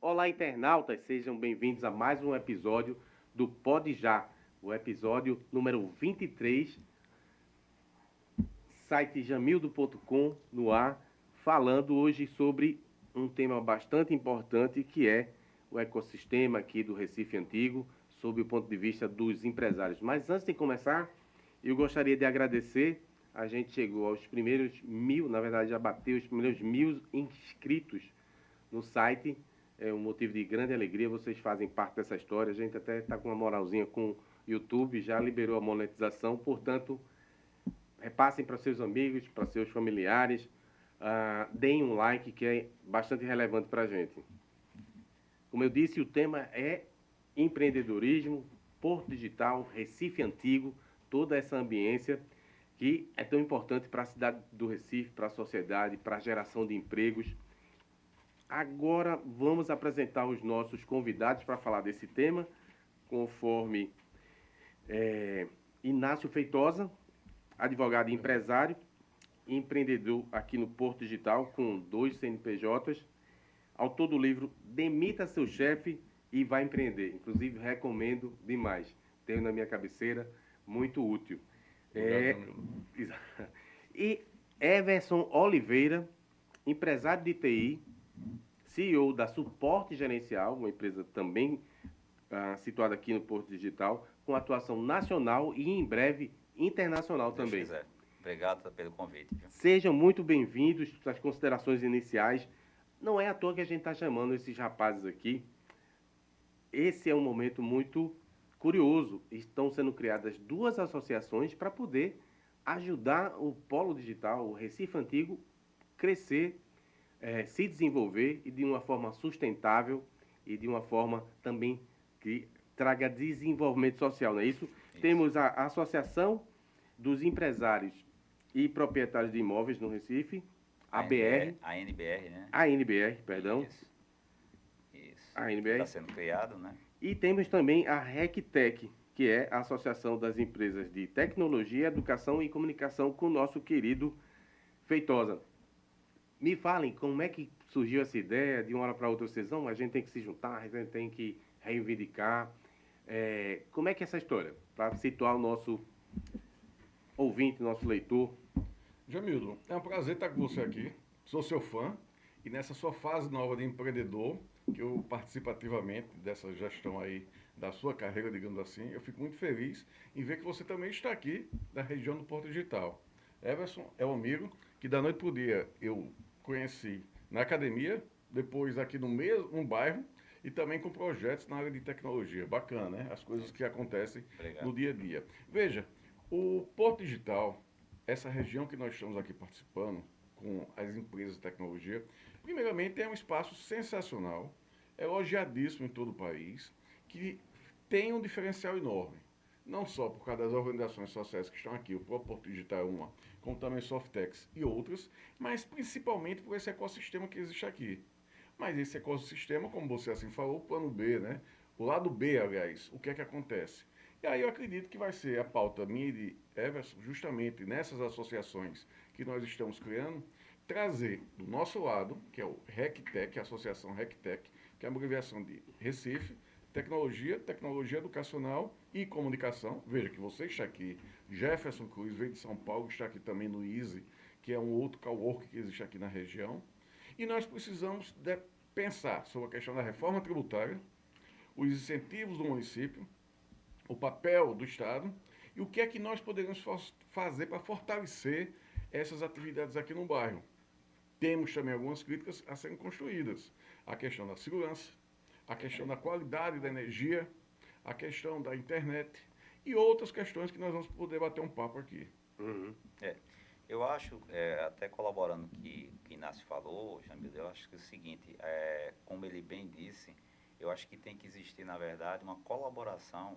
Olá, internautas, sejam bem-vindos a mais um episódio do Pod Já, o episódio número 23, site jamildo.com no ar, falando hoje sobre um tema bastante importante que é o ecossistema aqui do Recife Antigo, sob o ponto de vista dos empresários. Mas antes de começar, eu gostaria de agradecer. A gente chegou aos primeiros 1.000, na verdade já bateu os primeiros 1.000 inscritos no site. É um motivo de grande alegria, vocês fazem parte dessa história. A gente até está com uma moralzinha com o YouTube, já liberou a monetização, portanto, repassem para seus amigos, para seus familiares, deem um like que é bastante relevante para a gente. Como eu disse, o tema é empreendedorismo, Porto Digital, Recife Antigo, toda essa ambiência que é tão importante para a cidade do Recife, para a sociedade, para a geração de empregos. Agora vamos apresentar os nossos convidados para falar desse tema, conforme Inácio Feitosa, advogado e empresário, empreendedor aqui no Porto Digital, com 2 CNPJs, autor do livro Demita Seu Chefe e Vai Empreender. Inclusive, recomendo demais. Tenho na minha cabeceira, muito útil. E Everson Oliveira, empresário de TI, CEO da Suporte Gerencial, uma empresa também situada aqui no Porto Digital, com atuação nacional e em breve internacional Deus também. quiser. Obrigado pelo convite. Viu? Sejam muito bem-vindos às considerações iniciais. Não é à toa que a gente está chamando esses rapazes aqui. Esse é um momento muito curioso. Estão sendo criadas 2 associações para poder ajudar o Polo Digital, o Recife Antigo, crescer, se desenvolver e de uma forma sustentável e de uma forma também que traga desenvolvimento social, não é isso? Temos a Associação dos Empresários e Proprietários de Imóveis no Recife, ABR, A NBR, né? ANBR, perdão, Isso. a Que está ANBR, sendo criado, né? e temos também a RecTech, que é a Associação das Empresas de Tecnologia, Educação e Comunicação, com o nosso querido Feitosa. Me falem como é que surgiu essa ideia, de uma hora para outra vocês vão, a gente tem que se juntar, a gente tem que reivindicar. Como é que é essa história? Para situar o nosso ouvinte, nosso leitor. Jamildo, é um prazer estar com você aqui. Sou seu fã e nessa sua fase nova de empreendedor, que eu participo ativamente dessa gestão aí da sua carreira, digamos assim, eu fico muito feliz em ver que você também está aqui da região do Porto Digital. Everson é um amigo que da noite para o dia eu conheci na academia, depois aqui no mesmo bairro e também com projetos na área de tecnologia. Bacana, né? As coisas que acontecem Obrigado. no dia a dia. Veja, o Porto Digital, essa região que nós estamos aqui participando, com as empresas de tecnologia, primeiramente é um espaço sensacional, elogiadíssimo em todo o país, que tem um diferencial enorme. Não só por causa das organizações sociais que estão aqui, o próprio Porto Digital é uma, como também Softex e outras, mas principalmente por esse ecossistema que existe aqui. Mas esse ecossistema, como você assim falou, o plano B, né? O lado B, aliás, o que é que acontece? E aí eu acredito que vai ser a pauta minha e de Everson, justamente nessas associações que nós estamos criando, trazer do nosso lado, que é o RecTech, a Associação RecTech, que é uma abreviação de Recife, tecnologia educacional e comunicação. Veja que você está aqui, Jefferson Cruz veio de São Paulo, está aqui também no Easy, que é um outro cowork que existe aqui na região. E nós precisamos pensar sobre a questão da reforma tributária, os incentivos do município, o papel do Estado e o que é que nós poderíamos fazer para fortalecer essas atividades aqui no bairro. Temos também algumas críticas a serem construídas. A questão da segurança, a questão da qualidade da energia, a questão da internet e outras questões que nós vamos poder bater um papo aqui. Uhum. Eu acho, até colaborando com o que Inácio falou, Jamil, eu acho que é o seguinte, como ele bem disse, eu acho que tem que existir, na verdade, uma colaboração.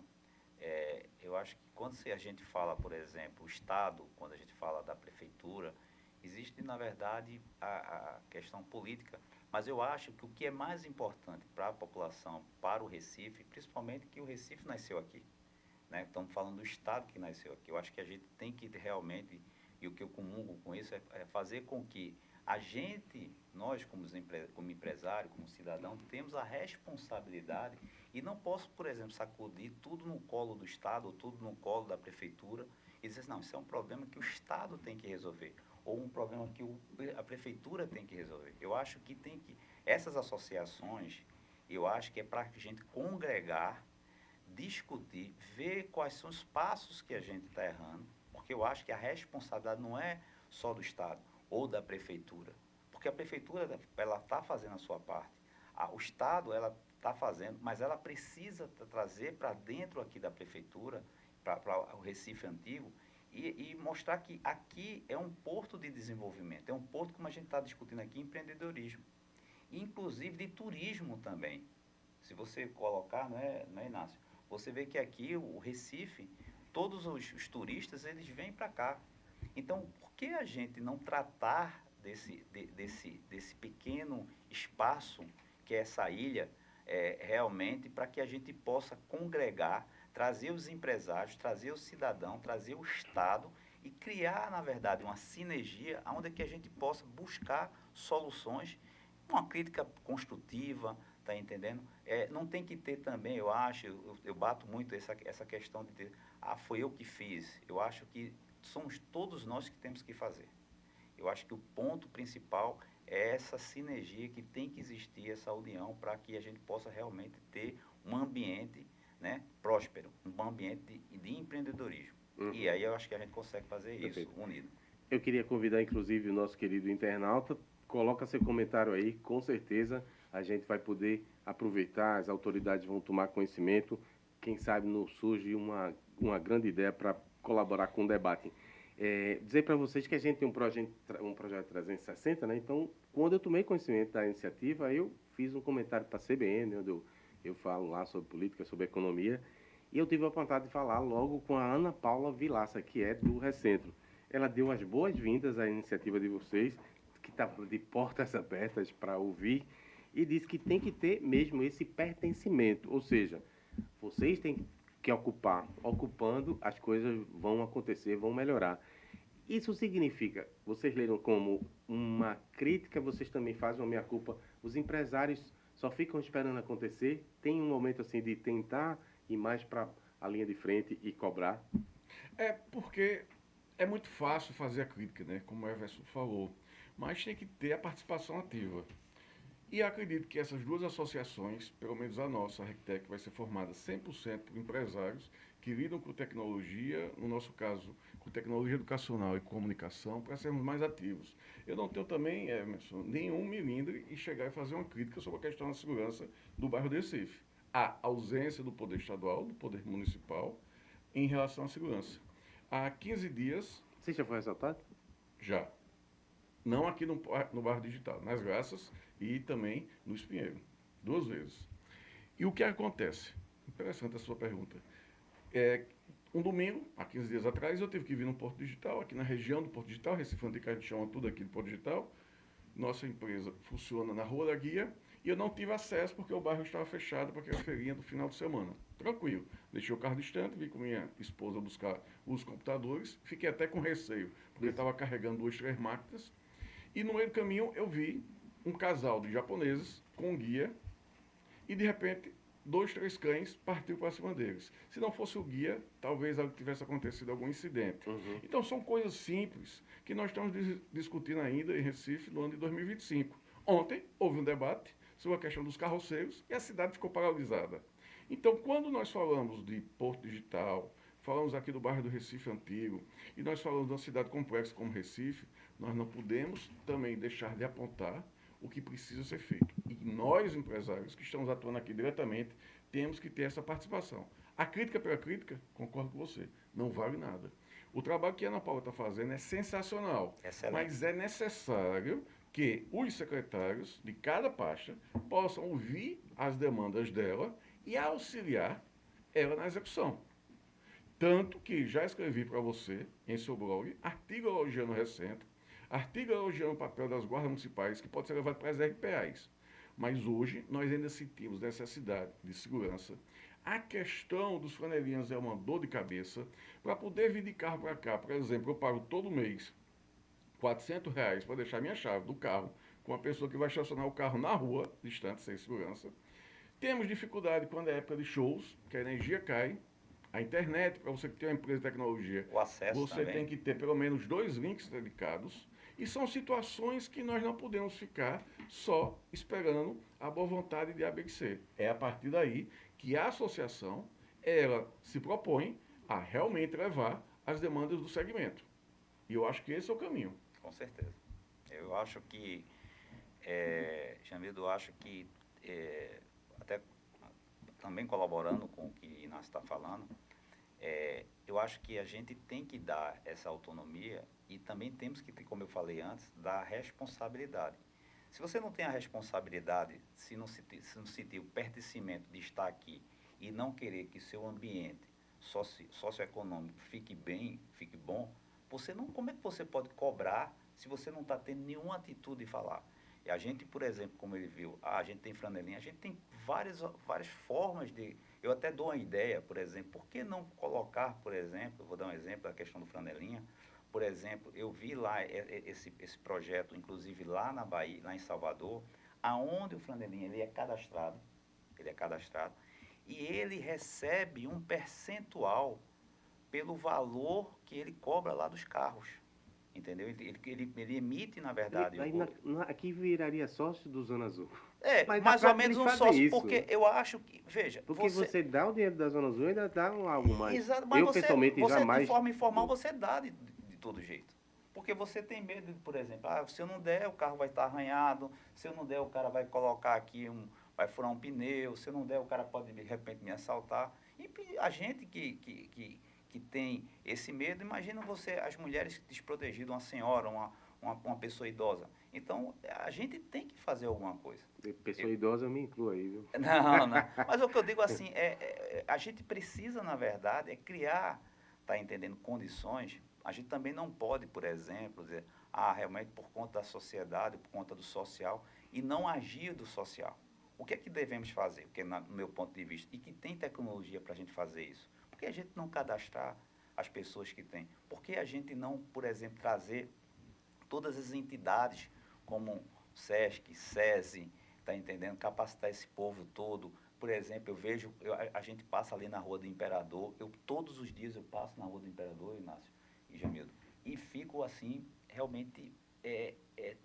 Eu acho que quando a gente fala, por exemplo, o Estado, quando a gente fala da prefeitura, existe, na verdade, a questão política, mas eu acho que o que é mais importante para a população, para o Recife, principalmente que o Recife nasceu aqui, né? Estamos falando do Estado que nasceu aqui. Eu acho que a gente tem que realmente, e o que eu comungo com isso, é fazer com que A gente, nós como empresário, como cidadão, temos a responsabilidade e não posso, por exemplo, sacudir tudo no colo do Estado ou tudo no colo da prefeitura e dizer, não, isso é um problema que o Estado tem que resolver ou um problema que a prefeitura tem que resolver. Eu acho que essas associações, eu acho que é para a gente congregar, discutir, ver quais são os passos que a gente está errando, porque eu acho que a responsabilidade não é só do Estado ou da prefeitura, porque a prefeitura ela está fazendo a sua parte, o Estado ela está fazendo, mas ela precisa trazer para dentro aqui da prefeitura, para o Recife Antigo, e mostrar que aqui é um porto de desenvolvimento, é um porto, como a gente está discutindo aqui, empreendedorismo, inclusive de turismo também. Se você colocar, não é, Inácio? Você vê que aqui o Recife, todos os turistas, eles vêm para cá. Então, por que a gente não tratar desse pequeno espaço que é essa ilha, realmente, para que a gente possa congregar, trazer os empresários, trazer o cidadão, trazer o Estado e criar, na verdade, uma sinergia onde é que a gente possa buscar soluções, uma crítica construtiva, está entendendo? Não tem que ter também, eu acho, eu bato muito essa questão de ter, foi eu que fiz. Eu acho que somos todos nós que temos que fazer. Eu acho que o ponto principal é essa sinergia que tem que existir, essa união, para que a gente possa realmente ter um ambiente, né, próspero, um ambiente de empreendedorismo. Uhum. E aí eu acho que a gente consegue fazer Perfeito. isso unido. Eu queria convidar, inclusive, o nosso querido internauta. Coloca seu comentário aí, com certeza a gente vai poder aproveitar, as autoridades vão tomar conhecimento. Quem sabe não surge uma grande ideia para colaborar com o debate. Dizer para vocês que a gente tem um projeto 360, né? Então, quando eu tomei conhecimento da iniciativa, eu fiz um comentário para a CBN, onde eu falo lá sobre política, sobre economia, e eu tive a vontade de falar logo com a Ana Paula Vilaça, que é do Recentro. Ela deu as boas-vindas à iniciativa de vocês, que está de portas abertas para ouvir, e disse que tem que ter mesmo esse pertencimento, ou seja, vocês têm que ocupar. Ocupando, as coisas vão acontecer, vão melhorar. Isso significa, vocês leram como uma crítica, vocês também fazem uma meia-culpa. Os empresários só ficam esperando acontecer? Tem um momento assim de tentar ir mais para a linha de frente e cobrar? Porque é muito fácil fazer a crítica, né? Como o Everson falou, mas tem que ter a participação ativa. E acredito que essas duas associações, pelo menos a nossa, a RecTech, vai ser formada 100% por empresários que lidam com tecnologia, no nosso caso, com tecnologia educacional e comunicação, para sermos mais ativos. Eu não tenho também, Emerson, nenhum milindre em chegar e fazer uma crítica sobre a questão da segurança do bairro do Recife. A ausência do poder estadual, do poder municipal, em relação à segurança. Há 15 dias... Você já foi ressaltado? Já. Não aqui no bairro Digital, nas Graças e também no Espinheiro. 2 vezes. E o que acontece? Interessante a sua pergunta. Um domingo, há 15 dias atrás, eu tive que vir no Porto Digital, aqui na região do Porto Digital, Recife Antigo, a gente chama tudo aqui de Porto Digital. Nossa empresa funciona na Rua da Guia e eu não tive acesso porque o bairro estava fechado para aquela feirinha do final de semana. Tranquilo. Deixei o carro distante, vim com minha esposa buscar os computadores, fiquei até com receio, porque estava carregando 2, 3 máquinas. E no meio do caminho eu vi um casal de japoneses com um guia e de repente 2, 3 cães partiram para cima deles. Se não fosse o guia, talvez tivesse acontecido algum incidente. Uhum. Então são coisas simples que nós estamos discutindo ainda em Recife no ano de 2025. Ontem houve um debate sobre a questão dos carroceiros e a cidade ficou paralisada. Então quando nós falamos de Porto Digital, falamos aqui do bairro do Recife Antigo e nós falamos de uma cidade complexa como Recife, nós não podemos também deixar de apontar o que precisa ser feito. E nós, empresários, que estamos atuando aqui diretamente, temos que ter essa participação. A crítica pela crítica, concordo com você, não vale nada. O trabalho que a Ana Paula está fazendo é sensacional, Excelente. Mas é necessário que os secretários de cada pasta possam ouvir as demandas dela e auxiliar ela na execução. Tanto que já escrevi para você, em seu blog, artigo elogiando o Recentro, artigo elogiando o papel das guardas municipais, que pode ser levado para as RPAs. Mas hoje nós ainda sentimos necessidade de segurança. A questão dos flanelinhas é uma dor de cabeça. Para poder vir de carro para cá, por exemplo, eu pago todo mês R$ 400 para deixar minha chave do carro com a pessoa que vai estacionar o carro na rua, distante, sem segurança. Temos dificuldade quando é época de shows, que a energia cai. A internet, para você ter uma empresa de tecnologia, O acesso você também. tem que ter pelo menos 2 links dedicados. E são situações que nós não podemos ficar só esperando a boa vontade de ABC. É a partir daí que a associação, ela se propõe a realmente levar as demandas do segmento. E eu acho que esse é o caminho. Com certeza. Eu acho que, Jamildo, eu acho que, até também colaborando com o que Inácio está falando, eu acho que a gente tem que dar essa autonomia e também temos que ter, como eu falei antes, dar responsabilidade. Se você não tem a responsabilidade, se não sentir o pertencimento de estar aqui e não querer que seu ambiente socioeconômico fique bem, fique bom, como é que você pode cobrar se você não está tendo nenhuma atitude de falar? E a gente, por exemplo, como ele viu, a gente tem flanelinha, a gente tem várias formas de... Eu até dou uma ideia, por exemplo, por que não colocar, por exemplo, eu vou dar um exemplo da questão do flanelinha, por exemplo, eu vi lá esse projeto, inclusive lá na Bahia, lá em Salvador, aonde o flanelinha ele é cadastrado, e ele recebe um percentual pelo valor que ele cobra lá dos carros. Entendeu? Ele emite, na verdade... Aqui viraria sócio do Zona Azul. Mas mais ou menos um sócio, isso, porque eu acho que... Veja... Porque você dá o dinheiro da Zona Azul e ainda dá algo mais. Exato, mas pessoalmente, jamais... de forma informal, você dá de todo jeito. Porque você tem medo, por exemplo, se eu não der, o carro vai estar arranhado, se eu não der, o cara vai colocar aqui, vai furar um pneu, se eu não der, o cara pode, de repente, me assaltar. E a gente que tem esse medo, imagina você, as mulheres desprotegidas, uma senhora, uma pessoa idosa. Então, a gente tem que fazer alguma coisa. Pessoa idosa me inclui aí, viu? Não. Mas o que eu digo assim, a gente precisa, na verdade, criar, tá entendendo, condições. A gente também não pode, por exemplo, dizer, realmente por conta da sociedade, por conta do social, e não agir do social. O que é que devemos fazer? Porque, no meu ponto de vista, e que tem tecnologia para a gente fazer isso? Por que a gente não cadastrar as pessoas que tem? Por que a gente não, por exemplo, trazer todas as entidades como SESC, SESI, está entendendo? Capacitar esse povo todo. Por exemplo, eu vejo, a gente passa ali na Rua do Imperador, todos os dias eu passo na Rua do Imperador, Inácio e Jamildo, e fico assim, realmente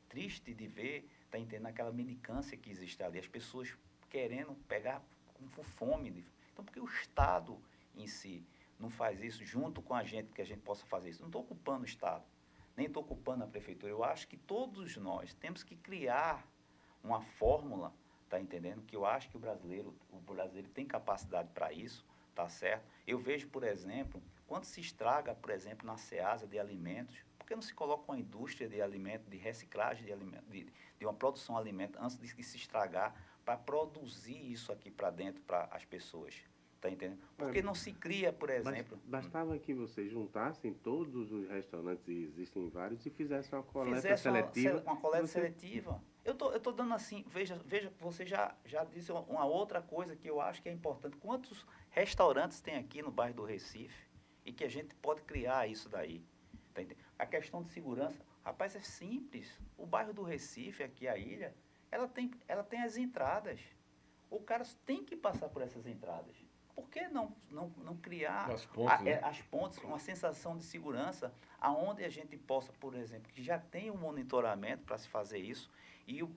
triste de ver, está entendendo, aquela mendicância que existe ali, as pessoas querendo pegar com fome. Então, porque o Estado em si não faz isso junto com a gente, que a gente possa fazer isso. Não estou ocupando o Estado, nem estou ocupando a Prefeitura. Eu acho que todos nós temos que criar uma fórmula, tá entendendo? Que eu acho que o brasileiro tem capacidade para isso, tá certo? Eu vejo, por exemplo, quando se estraga, por exemplo, na Ceasa de alimentos, por que não se coloca uma indústria de alimentos, de reciclagem de alimentos, de uma produção de alimentos, antes de se estragar, para produzir isso aqui para dentro, para as pessoas? Tá entendendo? Porque não se cria, por exemplo... Bastava que vocês juntassem todos os restaurantes, e existem vários, e fizessem uma coleta seletiva. Uma coleta seletiva. Eu tô dando assim, veja, você já disse uma outra coisa que eu acho que é importante. Quantos restaurantes tem aqui no bairro do Recife e que a gente pode criar isso daí? Tá entendendo? A questão de segurança, rapaz, é simples. O bairro do Recife, aqui a ilha, ela tem as entradas. O cara tem que passar por essas entradas. Por que não criar as pontes, uma sensação de segurança, aonde a gente possa, por exemplo, que já tem um monitoramento para se fazer isso, e o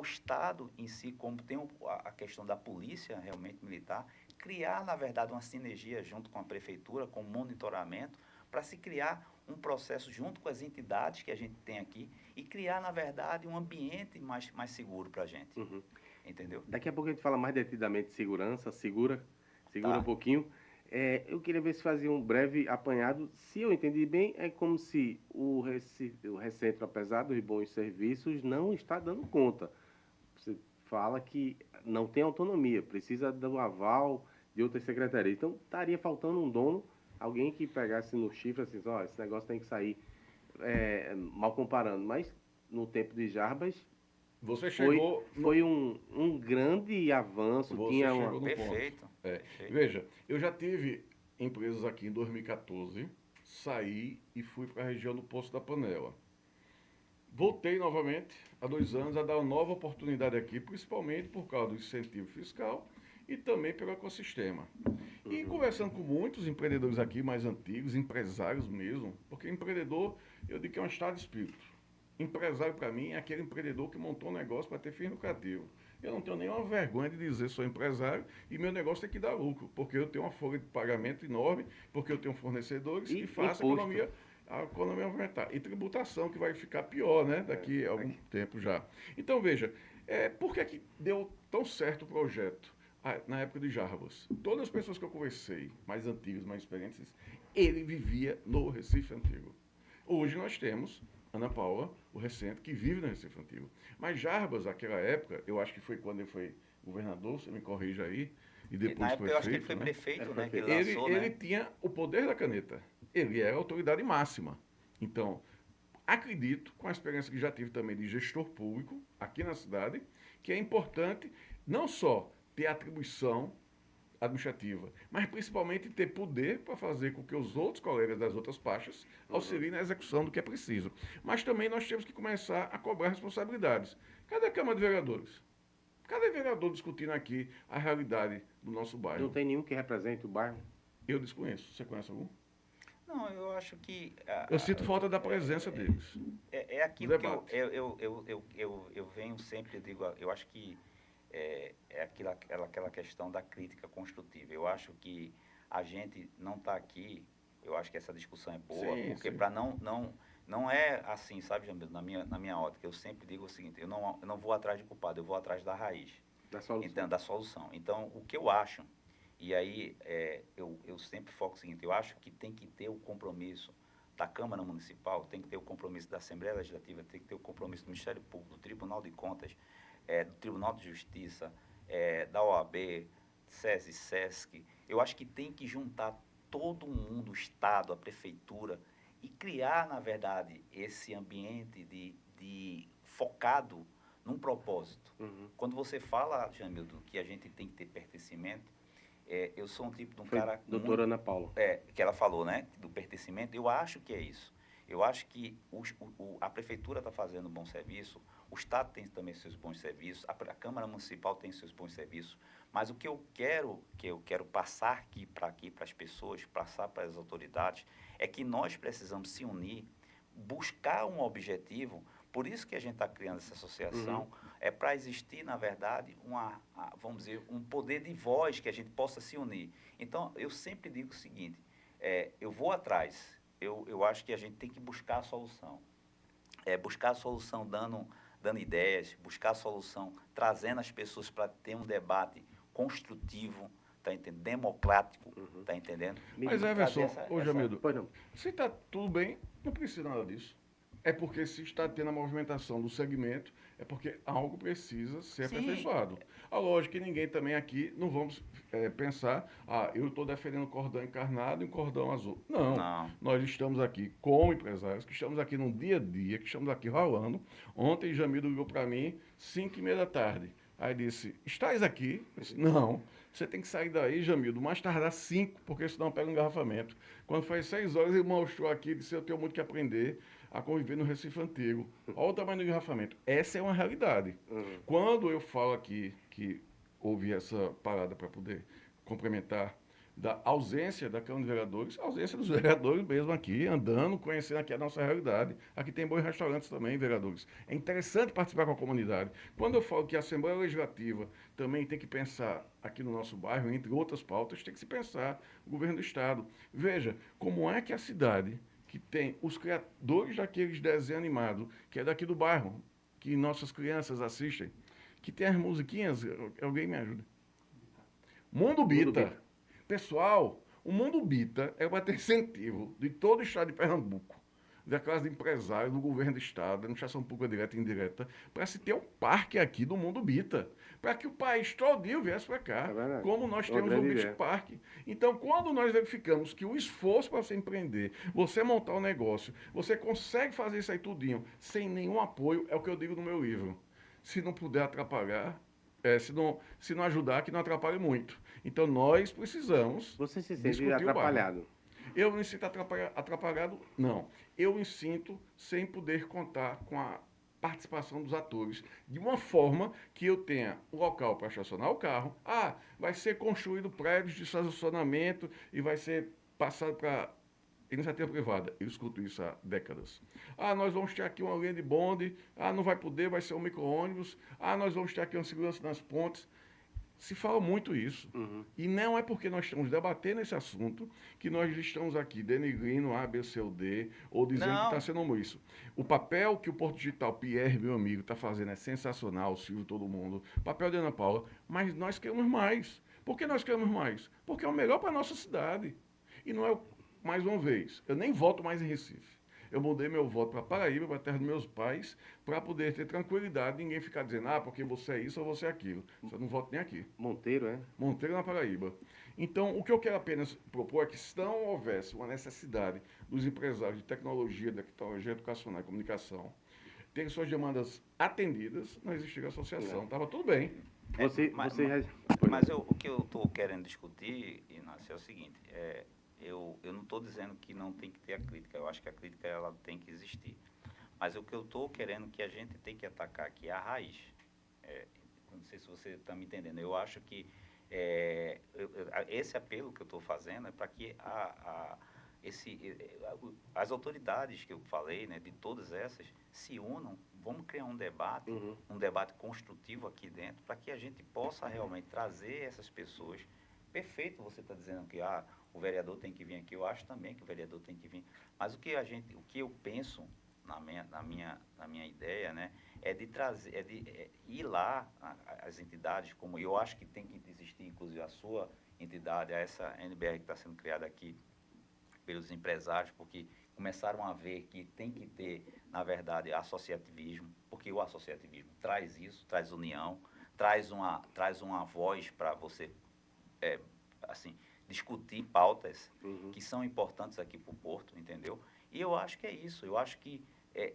Estado em si, como tem a questão da polícia realmente militar, criar, na verdade, uma sinergia junto com a prefeitura, com monitoramento, para se criar um processo junto com as entidades que a gente tem aqui e criar, na verdade, um ambiente mais seguro para a gente. Uhum. Entendeu? Daqui a pouco a gente fala mais detidamente de segurança, segura Tá. um pouquinho. Eu queria ver se fazia um breve apanhado. Se eu entendi bem, é como se o Recentro, apesar dos bons serviços, não está dando conta. Você fala que não tem autonomia, precisa do aval de outras secretarias. Então, estaria faltando um dono, alguém que pegasse no chifre assim, esse negócio tem que sair, mal comparando. Mas, no tempo de Jarbas, você chegou... Foi um grande avanço. Você tinha chegou no Perfeito. ponto. Veja, eu já tive empresas aqui em 2014, saí e fui para a região do Poço da Panela. voltei novamente, há 2 anos, a dar uma nova oportunidade aqui, principalmente por causa do incentivo fiscal e também pelo ecossistema. E conversando com muitos empreendedores aqui mais antigos, empresários mesmo, porque empreendedor, eu digo que é um estado de espírito. Empresário, para mim, é aquele empreendedor que montou um negócio para ter fim lucrativo. Eu não tenho nenhuma vergonha de dizer sou empresário e meu negócio tem que dar lucro, porque eu tenho uma folha de pagamento enorme, porque eu tenho fornecedores e faço a economia aumentar. E tributação, que vai ficar pior, né? Daqui a algum tempo já. Então, veja, por que que deu tão certo o projeto? Na época de Jarbas, todas as pessoas que eu conversei, mais antigas, mais experientes, ele vivia no Recife Antigo. Hoje nós temos Ana Paula, o recente, que vive no Recife Antigo. Mas Jarbas, naquela época, eu acho que foi quando ele foi governador, você me corrija aí, e depois na época prefeito, eu acho que ele foi né? prefeito, né? Que ele lançou, Ele tinha o poder da caneta. Ele era a autoridade máxima. Então, acredito, com a experiência que já tive também de gestor público aqui na cidade, que é importante não só ter atribuição administrativa, mas principalmente ter poder para fazer com que os outros colegas das outras pastas auxiliem na execução do que é preciso. Mas também nós temos que começar a cobrar responsabilidades. Cadê a Câmara de Vereadores? Cadê vereador discutindo aqui a realidade do nosso bairro? Não tem nenhum que represente o bairro? Eu desconheço. Você conhece algum? Não, eu acho que... Eu sinto falta da presença deles. É aquilo que eu venho sempre, eu digo, eu acho que aquela questão da crítica construtiva. Eu acho que a gente não está aqui, eu acho que essa discussão é boa, Sim, porque sim. para não é assim, sabe, Jamil, na minha ótica, eu sempre digo o seguinte, eu não vou atrás de culpado, eu vou atrás da raiz. Da solução. Então, da solução. Então, o que eu acho, e aí eu sempre foco o seguinte, eu acho que tem que ter o compromisso da Câmara Municipal, tem que ter o compromisso da Assembleia Legislativa, tem que ter o compromisso do Ministério Público, do Tribunal de Contas, do Tribunal de Justiça, da OAB, SESI, SESC. Eu acho que tem que juntar todo mundo, o Estado, a Prefeitura, e criar, na verdade, esse ambiente de focado num propósito. Quando você fala, Jamildo, que a gente tem que ter pertencimento, eu sou um tipo de um cara... Doutora Ana Paula. Que ela falou, né, do pertencimento, eu acho que é isso. Eu acho que a Prefeitura está fazendo um bom serviço, o Estado tem também seus bons serviços, a Câmara Municipal tem seus bons serviços, mas o que eu quero passar aqui para as pessoas, passar para as autoridades, é que nós precisamos se unir, buscar um objetivo. Por isso que a gente está criando essa associação, é para existir, na verdade, vamos dizer, um poder de voz que a gente possa se unir. Então, eu sempre digo o seguinte, eu vou atrás, eu acho que a gente tem que buscar a solução. Buscar a solução dando ideias, buscar a solução trazendo as pessoas para ter um debate construtivo, tá entendendo? Democrático, tá entendendo? Mas, Everson, Jamildo, Pois não. se está tudo bem, não precisa nada disso. É porque se está tendo a movimentação do segmento, é porque algo precisa ser aperfeiçoado. A lógica que ninguém também aqui, não vamos pensar, eu estou defendendo cordão encarnado e cordão azul. Não, nós estamos aqui como empresários, que estamos aqui no dia a dia, que estamos aqui rolando. Ontem, Jamildo ligou para mim, 5h30 da tarde. Aí disse, estás aqui? Eu disse, não, você tem que sair daí, Jamildo, mais tardar 5, porque senão pega um engarrafamento. Quando foi 6 horas, ele mostrou aqui, disse, eu tenho muito que aprender a conviver no Recife Antigo. Olha o tamanho do engarrafamento. Essa é uma realidade. Quando eu falo aqui que houve essa parada para poder complementar da ausência da Câmara de Vereadores, a ausência dos vereadores mesmo aqui, andando, conhecendo aqui a nossa realidade. Aqui tem bons restaurantes também, vereadores. É interessante participar com a comunidade. Quando eu falo que a Assembleia Legislativa também tem que pensar aqui no nosso bairro, entre outras pautas, tem que se pensar o governo do Estado. Veja, como é que a cidade, que tem os criadores daqueles desenhos animados, que é daqui do bairro, que nossas crianças assistem, que tem as musiquinhas, alguém me ajuda. Mundo Bita. Pessoal, o Mundo Bita é para ter incentivo de todo o estado de Pernambuco, da classe de empresários, do governo do estado, da administração pública direta e indireta, para se ter um parque aqui do Mundo Bita, para que o país todinho viesse para cá, como nós temos o Beach Park. Então, quando nós verificamos que o esforço para você empreender, você montar um negócio, você consegue fazer isso aí tudinho, sem nenhum apoio, é o que eu digo no meu livro. Se não puder atrapalhar, se não ajudar, que não atrapalhe muito. Então, nós precisamos... Você se sente atrapalhado? Eu me sinto atrapalhado, não. Eu me sinto sem poder contar com a participação dos atores, de uma forma que eu tenha o local para estacionar o carro. Ah, vai ser construído prédios de estacionamento e vai ser passado para iniciativa privada. Eu escuto isso há décadas. Ah, nós vamos ter aqui uma linha de bonde. Ah, não vai poder, vai ser um micro-ônibus. Ah, nós vamos ter aqui uma segurança nas pontes. Se fala muito isso. Uhum. E não é porque nós estamos debatendo esse assunto que nós estamos aqui denigrindo A, B, C ou D, ou dizendo que está Não, sendo isso. O papel que o Porto Digital, Pierre, meu amigo, está fazendo é sensacional, Silvio, todo mundo. O papel de Ana Paula, mas nós queremos mais. Por que nós queremos mais? Porque é o melhor para a nossa cidade. E não é, mais uma vez, eu nem voto mais em Recife. Eu mudei meu voto para Paraíba, para a terra dos meus pais, para poder ter tranquilidade, ninguém ficar dizendo, ah, porque você é isso ou você é aquilo. Eu não voto nem aqui. Monteiro, é? Monteiro na Paraíba. Então, o que eu quero apenas propor é que se não houvesse uma necessidade dos empresários de tecnologia, educacional e comunicação, terem suas demandas atendidas, não existiria associação. Estava tudo bem. o que eu estou querendo discutir, Inácio, é o seguinte, eu não estou dizendo que não tem que ter a crítica, eu acho que a crítica ela tem que existir. Mas o que eu estou querendo que a gente tem que atacar aqui é a raiz. Não sei se você está me entendendo. Eu acho que esse apelo que eu estou fazendo é para que as autoridades que eu falei, né, de todas essas, se unam, vamos criar um debate, um debate construtivo aqui dentro, para que a gente possa realmente trazer essas pessoas. Perfeito, você está dizendo que o vereador tem que vir aqui, eu acho também que o vereador tem que vir, mas o que eu penso na minha ideia, né, é de trazer, ir lá as entidades, como eu acho que tem que existir, inclusive a sua entidade, essa NBR que está sendo criada aqui pelos empresários, porque começaram a ver que tem que ter, na verdade, associativismo, porque o associativismo traz isso, traz união, traz uma voz para você assim, discutir pautas que são importantes aqui para o Porto, entendeu? E eu acho que é isso, eu acho que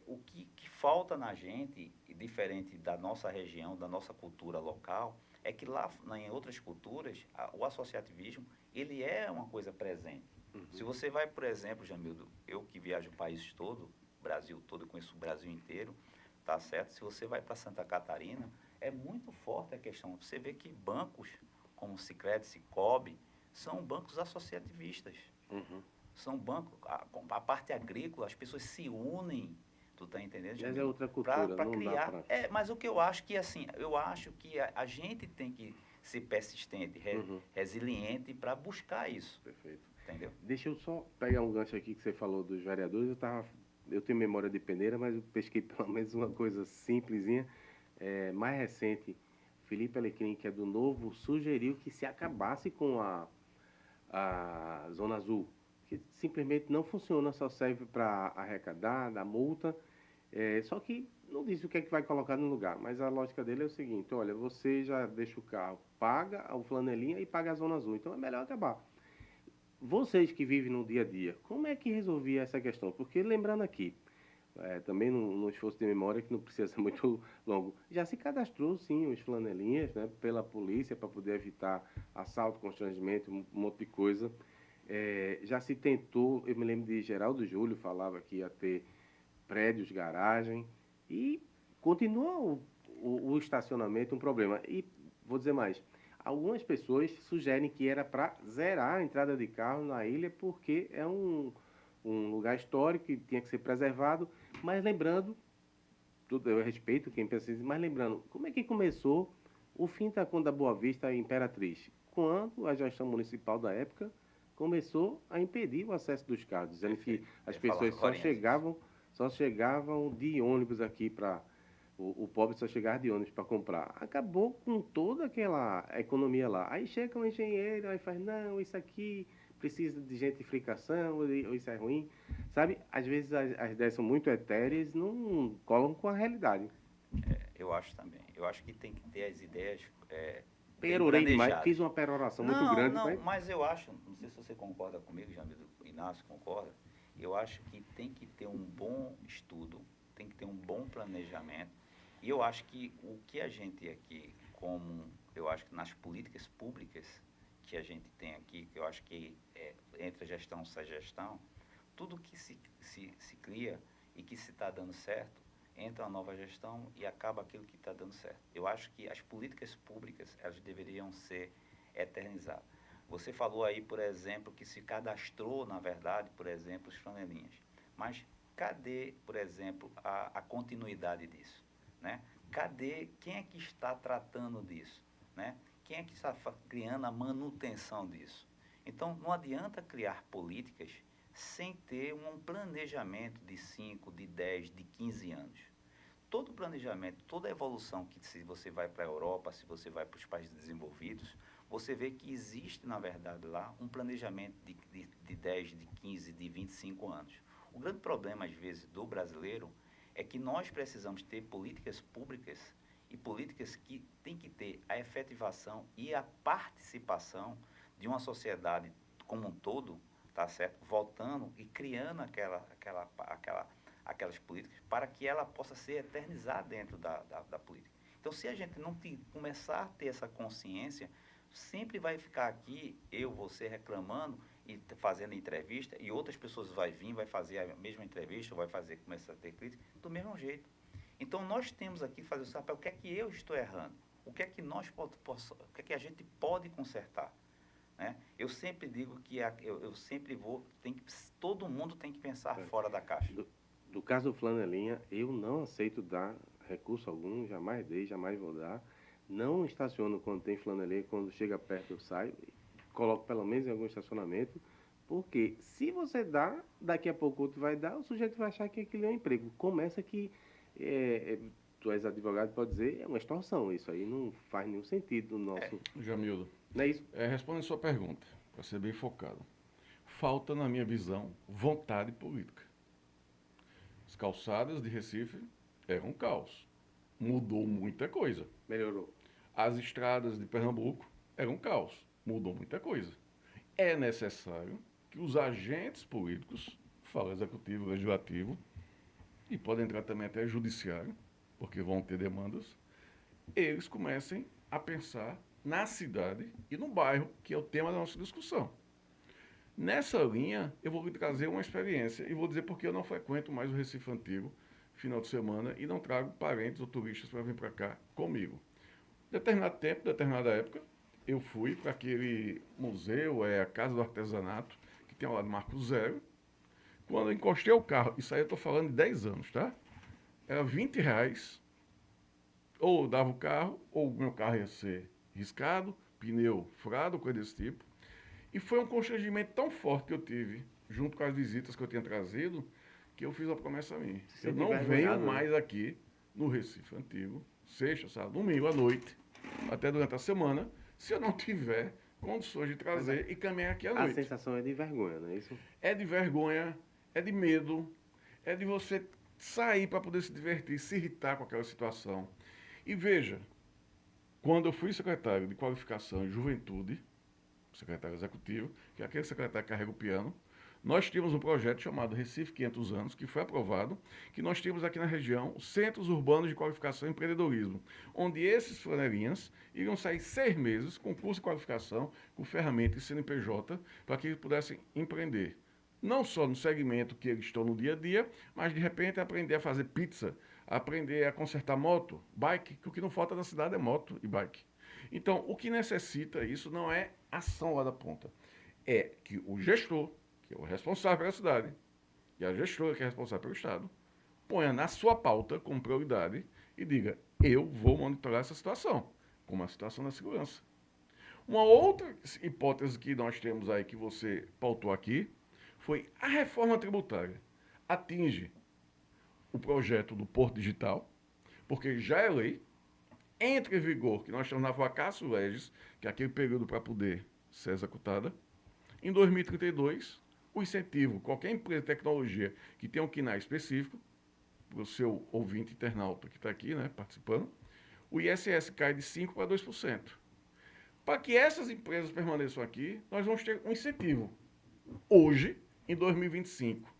o que falta na gente, diferente da nossa região, da nossa cultura local, é que lá em outras culturas, o associativismo, ele é uma coisa presente. Se você vai, por exemplo, Jamildo, eu que viajo o país todo, o Brasil todo, eu conheço o Brasil inteiro, tá certo? Se você vai para Santa Catarina, é muito forte a questão. Você vê que bancos como Sicredi, Sicobi, são bancos associativistas. São bancos, a parte agrícola, as pessoas se unem, tu tá entendendo? Mas é outra cultura, para não criar. dá pra... Mas o que eu acho que, assim, a gente tem que ser persistente, resiliente para buscar isso. Perfeito. Entendeu? Deixa eu só pegar um gancho aqui que você falou dos vereadores. Eu tenho memória de peneira, mas eu pesquei pelo menos uma coisa simplesinha. Mais recente, Felipe Alecrim, que é do Novo, sugeriu que se acabasse com a Zona Azul, que simplesmente não funciona, só serve para arrecadar, dar multa. Só que não disse o que é que vai colocar no lugar, mas a lógica dele é o seguinte: olha, você já deixa o carro, paga o flanelinha e paga a Zona Azul, então é melhor acabar. Vocês que vivem no dia a dia, como é que resolvia essa questão? Porque lembrando aqui, também num esforço de memória que não precisa ser muito longo, já se cadastrou sim os flanelinhas, né, pela polícia para poder evitar assalto, constrangimento, um monte de coisa. Já se tentou, eu me lembro de Geraldo Júlio falava que ia ter prédios, garagem, e continua o estacionamento um problema. E vou dizer mais, algumas pessoas sugerem que era para zerar a entrada de carro na ilha porque é um lugar histórico que tinha que ser preservado, mas lembrando, tudo eu respeito quem pensa isso, mas lembrando, como é que começou o fim da Conta Boa Vista e Imperatriz? Quando a gestão municipal da época começou a impedir o acesso dos carros, dizendo que as pessoas só chegavam de ônibus aqui para... O pobre só chegava de ônibus para comprar. Acabou com toda aquela economia lá. Aí chega um engenheiro, aí faz, não, isso aqui precisa de gentrificação, ou isso é ruim. Sabe, às vezes as ideias são muito etéreas e não colam com a realidade. Eu acho também. Eu acho que tem que ter as ideias Perorei demais, fiz uma peroração muito grande. Mas eu acho, não sei se você concorda comigo, Jamil, o Inácio concorda, eu acho que tem que ter um bom estudo, tem que ter um bom planejamento. E eu acho que o que a gente aqui, eu acho que nas políticas públicas que a gente tem aqui, que eu acho que entre a gestão e a gestão, tudo que se cria e que se está dando certo, entra uma nova gestão e acaba aquilo que está dando certo. Eu acho que as políticas públicas, elas deveriam ser eternizadas. Você falou aí, por exemplo, que se cadastrou, na verdade, por exemplo, os flanelinhas. Mas cadê, por exemplo, a continuidade disso? Né? Cadê, quem é que está tratando disso? Né? Quem é que está criando a manutenção disso? Então, não adianta criar políticas sem ter um planejamento de 5, de 10, de 15 anos. Todo planejamento, toda evolução, que se você vai para a Europa, se você vai para os países desenvolvidos, você vê que existe, na verdade, lá um planejamento de 10, de 15, de 25 anos. O grande problema, às vezes, do brasileiro é que nós precisamos ter políticas públicas e políticas que têm que ter a efetivação e a participação de uma sociedade como um todo, tá certo? Voltando e criando aquelas políticas para que ela possa ser eternizada dentro da política. Então, se a gente não começar a ter essa consciência, sempre vai ficar aqui, eu, você reclamando e fazendo entrevista, e outras pessoas vai fazer a mesma entrevista, começar a ter crítica, do mesmo jeito. Então, nós temos aqui que fazer o papel, o que é que eu estou errando? O que é que o que é que a gente pode consertar? Né? Eu sempre digo que eu sempre todo mundo tem que pensar fora da caixa. Do caso do flanelinha, eu não aceito dar recurso algum, jamais dei, jamais vou dar. Não estaciono quando tem flanelinha, quando chega perto eu saio, coloco pelo menos em algum estacionamento, porque se você dá, daqui a pouco outro vai dar, o sujeito vai achar que aquilo é um emprego. Começa que, tu és advogado, pode dizer, é uma extorsão, isso aí não faz nenhum sentido no nosso... Jamildo, Não é isso? respondendo a sua pergunta, para ser bem focado. Falta, na minha visão, vontade política. As calçadas de Recife eram um caos. Mudou muita coisa. Melhorou. As estradas de Pernambuco eram um caos. Mudou muita coisa. É necessário que os agentes políticos, fala executivo, legislativo, e pode entrar também até judiciário, porque vão ter demandas, eles comecem a pensar na cidade e no bairro, que é o tema da nossa discussão. Nessa linha, eu vou lhe trazer uma experiência e vou dizer porque eu não frequento mais o Recife Antigo final de semana e não trago parentes ou turistas para vir para cá comigo. Determinado tempo, determinada época, eu fui para aquele museu, a Casa do Artesanato, que tem ao lado do Marco Zero. Quando eu encostei o carro, isso aí eu estou falando de 10 anos, tá? Era R$ 20, ou eu dava o carro, ou o meu carro ia ser riscado, pneu furado, coisa desse tipo. E foi um constrangimento tão forte que eu tive, junto com as visitas que eu tinha trazido, que eu fiz a promessa a mim. Eu não venho mais aqui no Recife Antigo, sexta, sábado, domingo à noite, até durante a semana, se eu não tiver condições de trazer e caminhar aqui à noite. A sensação é de vergonha, não é isso? É de vergonha, é de medo, é de você sair para poder se divertir, se irritar com aquela situação. E veja, quando eu fui secretário de Qualificação e Juventude, secretário executivo, que é aquele secretário que carrega o piano, nós tínhamos um projeto chamado Recife 500 anos, que foi aprovado, que nós temos aqui na região Centros Urbanos de Qualificação e Empreendedorismo, onde esses flanelinhas iriam sair 6 meses com curso de qualificação, com ferramenta e CNPJ, para que eles pudessem empreender. Não só no segmento que eles estão no dia a dia, mas de repente aprender a fazer pizza, aprender a consertar moto, bike, que o que não falta na cidade é moto e bike. Então, o que necessita isso não é ação lá da ponta, é que o gestor, que é o responsável pela cidade, e a gestora, que é responsável pelo Estado, ponha na sua pauta como prioridade e diga, eu vou monitorar essa situação, como a situação da segurança. Uma outra hipótese que nós temos aí, que você pautou aqui, foi a reforma tributária. Atinge o projeto do Porto Digital, porque já é lei, entra em vigor, que nós estamos na vacatio legis, que é aquele período para poder ser executada. Em 2032, o incentivo, qualquer empresa de tecnologia que tenha um KINAI específico, para o seu ouvinte internauta que está aqui, né, participando, o ISS cai de 5% para 2%. Para que essas empresas permaneçam aqui, nós vamos ter um incentivo. Hoje, em 2025,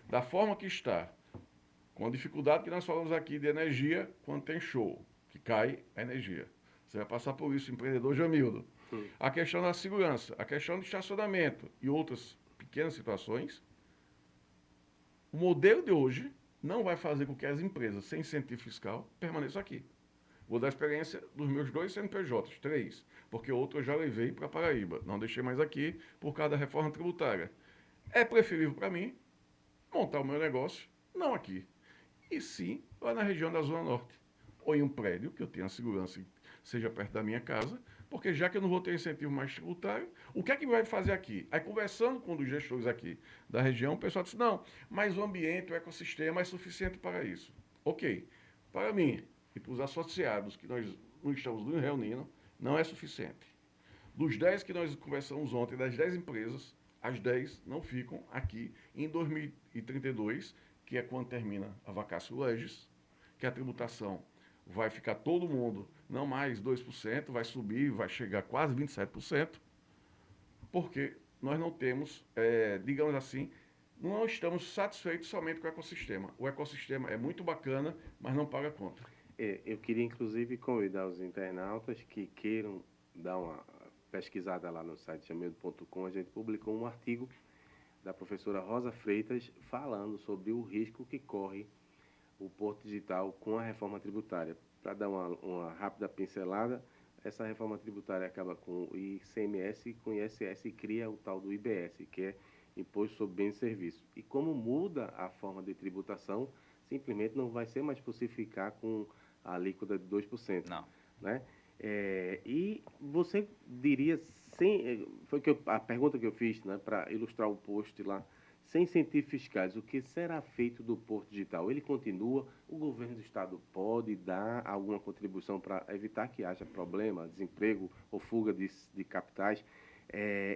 da forma que está, com a dificuldade que nós falamos aqui de energia, quando tem show, que cai a energia. Você vai passar por isso, empreendedor Jamildo. A questão da segurança, a questão do estacionamento e outras pequenas situações. O modelo de hoje não vai fazer com que as empresas sem incentivo fiscal permaneçam aqui. Vou dar a experiência dos meus 2 CNPJs, 3, porque outro eu já levei para Paraíba. Não deixei mais aqui por causa da reforma tributária. É preferível para mim montar o meu negócio, não aqui, e sim lá na região da Zona Norte. Ou em um prédio, que eu tenha segurança e seja perto da minha casa, porque já que eu não vou ter incentivo mais tributário, o que é que vai fazer aqui? Aí conversando com um dos gestores aqui da região, o pessoal disse, não, mas o ambiente, o ecossistema é suficiente para isso. Ok, para mim e para os associados que nós não estamos nos reunindo, não é suficiente. Dos 10 que nós conversamos ontem, das 10 empresas, as 10 não ficam aqui em 2032, que é quando termina a vacácio legis, que a tributação vai ficar todo mundo, não mais 2%, vai subir, vai chegar a quase 27%, porque nós não temos, digamos assim, não estamos satisfeitos somente com o ecossistema. O ecossistema é muito bacana, mas não paga conta. Eu queria, inclusive, convidar os internautas que queiram dar uma pesquisada lá no site chamedo.com. A gente publicou um artigo da professora Rosa Freitas falando sobre o risco que corre o Porto Digital com a reforma tributária. Para dar uma rápida pincelada, essa reforma tributária acaba com o ICMS e com o ISS e cria o tal do IBS, que é Imposto sobre Bens e Serviços. E como muda a forma de tributação, simplesmente não vai ser mais possível ficar com a alíquota de 2%. Não. Né? E você diria, foi a pergunta que eu fiz, né, para ilustrar o post lá, sem incentivos fiscais, o que será feito do Porto Digital? Ele continua? O governo do estado pode dar alguma contribuição para evitar que haja problema, desemprego ou fuga de capitais?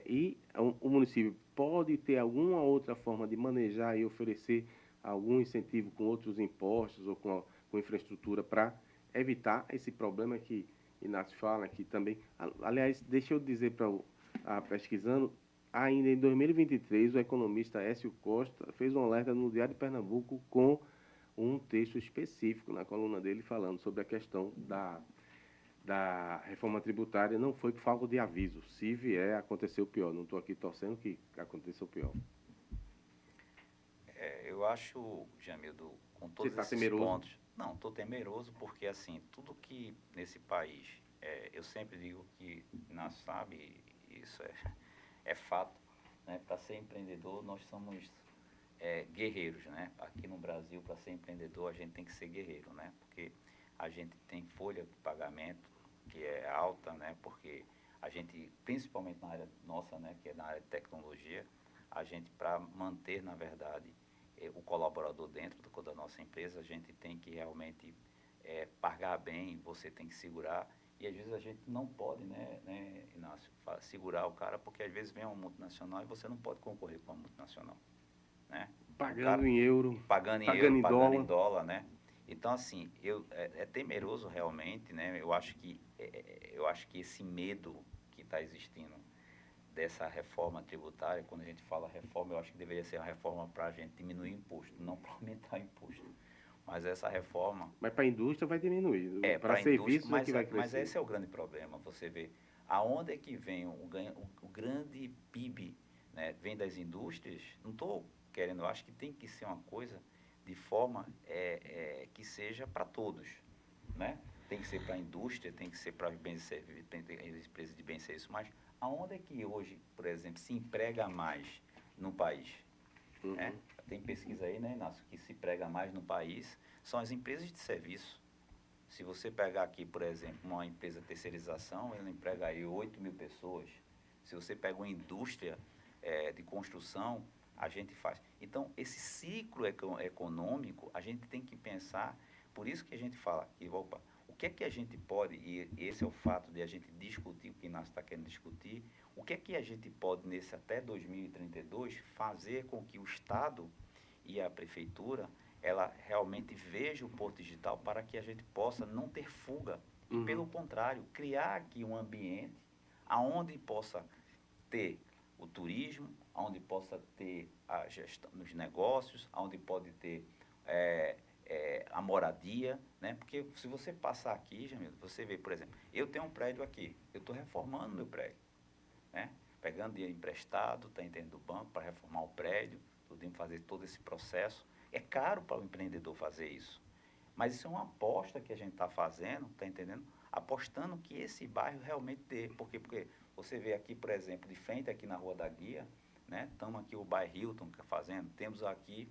E o município pode ter alguma outra forma de manejar e oferecer algum incentivo com outros impostos ou com infraestrutura para evitar esse problema que Inácio fala aqui também. Aliás, deixa eu dizer para a pesquisando, ainda em 2023, o economista Écio Costa fez um alerta no Diário de Pernambuco com um texto específico na coluna dele falando sobre a questão da reforma tributária. Não foi por falta de aviso. Se vier, aconteceu pior. Não estou aqui torcendo que aconteça o pior. Eu acho, Jamildo, com todos Você está esses temeroso? pontos... Não, estou temeroso porque, assim, tudo que nesse país... eu sempre digo que, nós sabe, isso é fato, né? Para ser empreendedor, nós somos guerreiros, né? Aqui no Brasil, para ser empreendedor, a gente tem que ser guerreiro, né? Porque a gente tem folha de pagamento que é alta, né? Porque a gente, principalmente na área nossa, né? Que é na área de tecnologia, a gente, para manter, na verdade, o colaborador dentro da nossa empresa, a gente tem que realmente pagar bem, você tem que segurar. E às vezes a gente não pode, né, Inácio, segurar o cara, porque às vezes vem uma multinacional e você não pode concorrer com uma multinacional, né? Pagando em euro, pagando em dólar, né? Então, assim, é temeroso realmente, né? Eu acho que esse medo que está existindo dessa reforma tributária, quando a gente fala reforma, eu acho que deveria ser uma reforma para a gente diminuir imposto, não para aumentar imposto. Mas essa reforma... Mas para a indústria vai diminuir. Para a serviços indústria, é que vai crescer. Mas esse é o grande problema. Você vê aonde é que vem o grande PIB, né? Vem das indústrias. Não estou querendo, eu acho que tem que ser uma coisa de forma que seja para todos, né? Tem que ser para a indústria, tem que ser para os bens e serviços, tem que ter as empresas de bens e serviços, mas aonde é que hoje, por exemplo, se emprega mais no país? Uhum. Né? Tem pesquisa aí, né, Inácio, que se emprega mais no país são as empresas de serviço. Se você pegar aqui, por exemplo, uma empresa de terceirização, ela emprega aí 8.000 pessoas. Se você pega uma indústria de construção, a gente faz. Então, esse ciclo econômico, a gente tem que pensar, por isso que a gente fala que, opa, o que é que a gente pode, e esse é o fato de a gente discutir, o que o Inácio está querendo discutir, o que é que a gente pode, nesse até 2032, fazer com que o Estado e a Prefeitura, ela realmente veja o Porto Digital para que a gente possa não ter fuga. E, pelo contrário, criar aqui um ambiente onde possa ter o turismo, onde possa ter a gestão dos negócios, onde pode ter a moradia, né? Porque se você passar aqui, Jamil, você vê, por exemplo, eu tenho um prédio aqui, eu estou reformando meu prédio, né? Pegando dinheiro emprestado, está dentro do banco para reformar o prédio, podemos fazer todo esse processo. É caro para o empreendedor fazer isso. Mas isso é uma aposta que a gente está fazendo, está entendendo? Apostando que esse bairro realmente dê. Porque você vê aqui, por exemplo, de frente aqui na Rua da Guia, né? Estamos aqui o bairro Hilton fazendo, temos aqui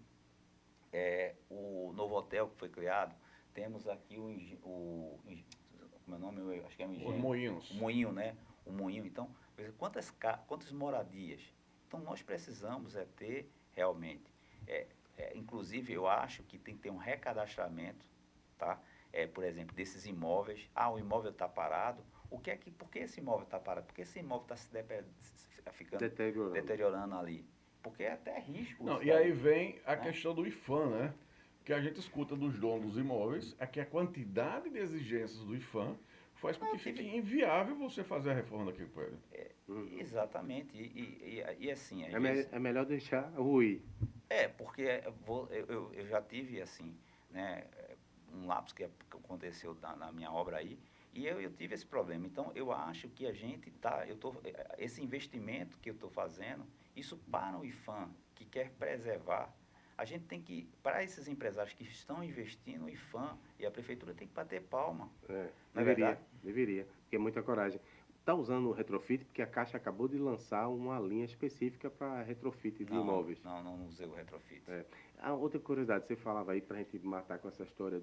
o novo hotel que foi criado, temos aqui como é o nome? Eu acho que é o Os engenho. moinhos. O moinho, né? O moinho. Então, quantas moradias? Então, nós precisamos ter realmente, inclusive, eu acho que tem que ter um recadastramento, tá? Por exemplo, desses imóveis. O imóvel está parado. Por que esse imóvel está parado? Porque esse imóvel está ficando deteriorando ali. Porque é até risco. Não, e aí vem a questão do IPHAN, né? Que a gente escuta dos donos dos imóveis é que a quantidade de exigências do IPHAN faz com que fique inviável você fazer a reforma daquele prédio. Exatamente. E assim, É melhor deixar ruir. Porque eu já tive, assim, né, um lapso que aconteceu na minha obra aí, e eu tive esse problema. Então, eu acho que a gente esse investimento que eu estou fazendo, isso para o IPHAN, que quer preservar, a gente tem que, para esses empresários que estão investindo, o IPHAN e a prefeitura tem que bater palma. Deveria, porque é muita coragem. Está usando o retrofit, porque a Caixa acabou de lançar uma linha específica para retrofit de imóveis. Não usei o retrofit. Outra curiosidade, você falava aí, para a gente matar com essa história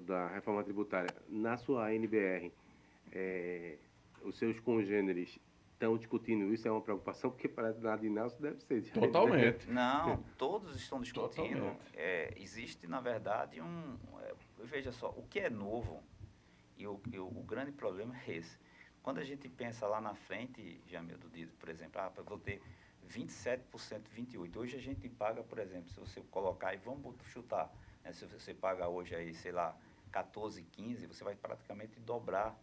da reforma tributária. Na sua NBR, os seus congêneres estão discutindo isso? É uma preocupação? Porque parece que na Dinalso deve ser. Totalmente. Não, todos estão discutindo. Existe, na verdade, veja só, o que é novo, e o grande problema é esse. Quando a gente pensa lá na frente, Jamildo, por exemplo, eu vou ter 27%, 28%. Hoje a gente paga, por exemplo, se você colocar, e vamos chutar, né, se você paga hoje aí, sei lá, 14, 15, você vai praticamente dobrar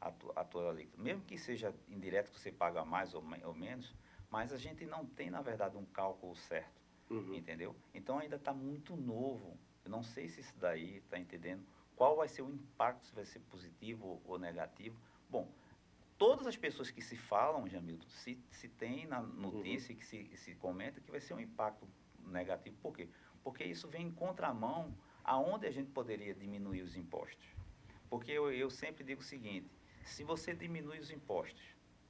a tua alíquota. Mesmo que seja indireto, que você paga mais ou menos, mas a gente não tem, na verdade, um cálculo certo, entendeu? Então ainda está muito novo. Eu não sei se isso daí, está entendendo? Qual vai ser o impacto, se vai ser positivo ou negativo. Bom, todas as pessoas que se falam, Jamilton, se tem na notícia, que se comenta que vai ser um impacto negativo. Por quê? Porque isso vem em contramão aonde a gente poderia diminuir os impostos. Porque eu sempre digo o seguinte, se você diminui os impostos,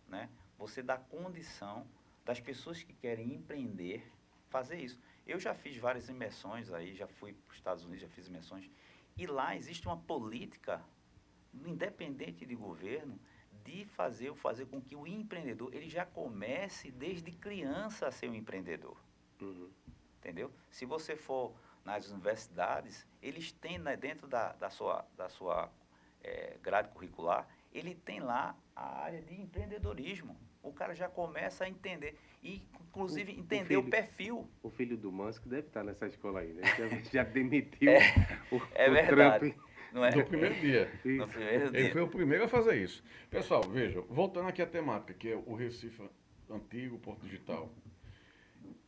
né, você dá condição das pessoas que querem empreender fazer isso. Eu já fiz várias imersões aí, já fui para os Estados Unidos, já fiz imersões, e lá existe uma política, independente de governo, de fazer com que o empreendedor ele já comece desde criança a ser um empreendedor. Entendeu? Se você for nas universidades, eles têm, né, dentro da sua grade curricular, ele tem lá a área de empreendedorismo. O cara já começa a entender, e inclusive entender o perfil. O filho do Musk deve estar nessa escola aí, né? Já demitiu o verdade. Trump. Não é? No primeiro dia. No primeiro dia. Ele foi o primeiro a fazer isso. Pessoal, veja, voltando aqui à temática, que é o Recife Antigo, Porto Digital.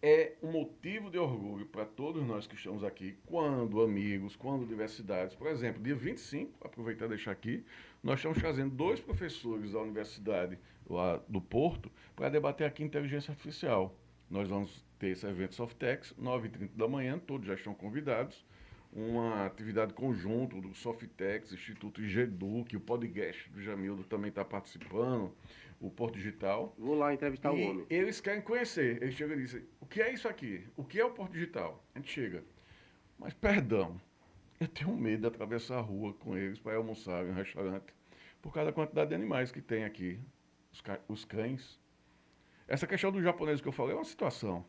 É um motivo de orgulho para todos nós que estamos aqui, quando amigos, quando diversidades. Por exemplo, dia 25, aproveitar e deixar aqui, nós estamos trazendo 2 professores da universidade lá do Porto para debater aqui inteligência artificial. Nós vamos ter esse evento Softex, 9h30 da manhã, todos já estão convidados. Uma atividade conjunto do Softex, Instituto IGEDUC, o podcast do Jamildo também está participando, o Porto Digital. Vou lá entrevistar o homem. Eles querem conhecer. Eles chegam e dizem, o que é isso aqui? O que é o Porto Digital? A gente chega. Mas, perdão, eu tenho medo de atravessar a rua com eles para ir almoçar em um restaurante por causa da quantidade de animais que tem aqui. Os cães. Essa questão do japonês que eu falei é uma situação.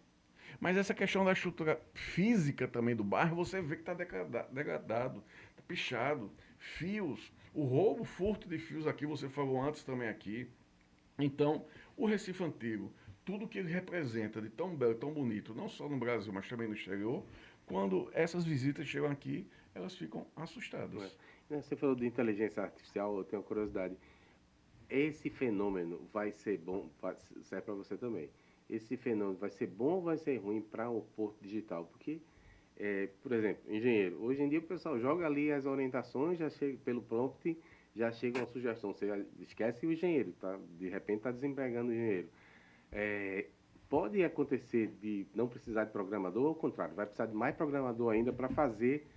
Mas essa questão da estrutura física também do bairro, você vê que está degradado, está pichado. Fios, o roubo, furto de fios aqui, você falou antes também aqui. Então, o Recife Antigo, tudo que ele representa de tão belo, tão bonito, não só no Brasil, mas também no exterior, quando essas visitas chegam aqui, elas ficam assustadas. Você falou de inteligência artificial, eu tenho uma curiosidade. Esse fenômeno vai ser bom, serve para você também. Esse fenômeno vai ser bom ou vai ser ruim para o Porto Digital? Porque, por exemplo, engenheiro, hoje em dia o pessoal joga ali as orientações, já chega pelo prompt, já chega uma sugestão. Você esquece o engenheiro, tá? De repente está desempregando o engenheiro. pode acontecer de não precisar de programador, ou ao contrário, vai precisar de mais programador ainda para fazer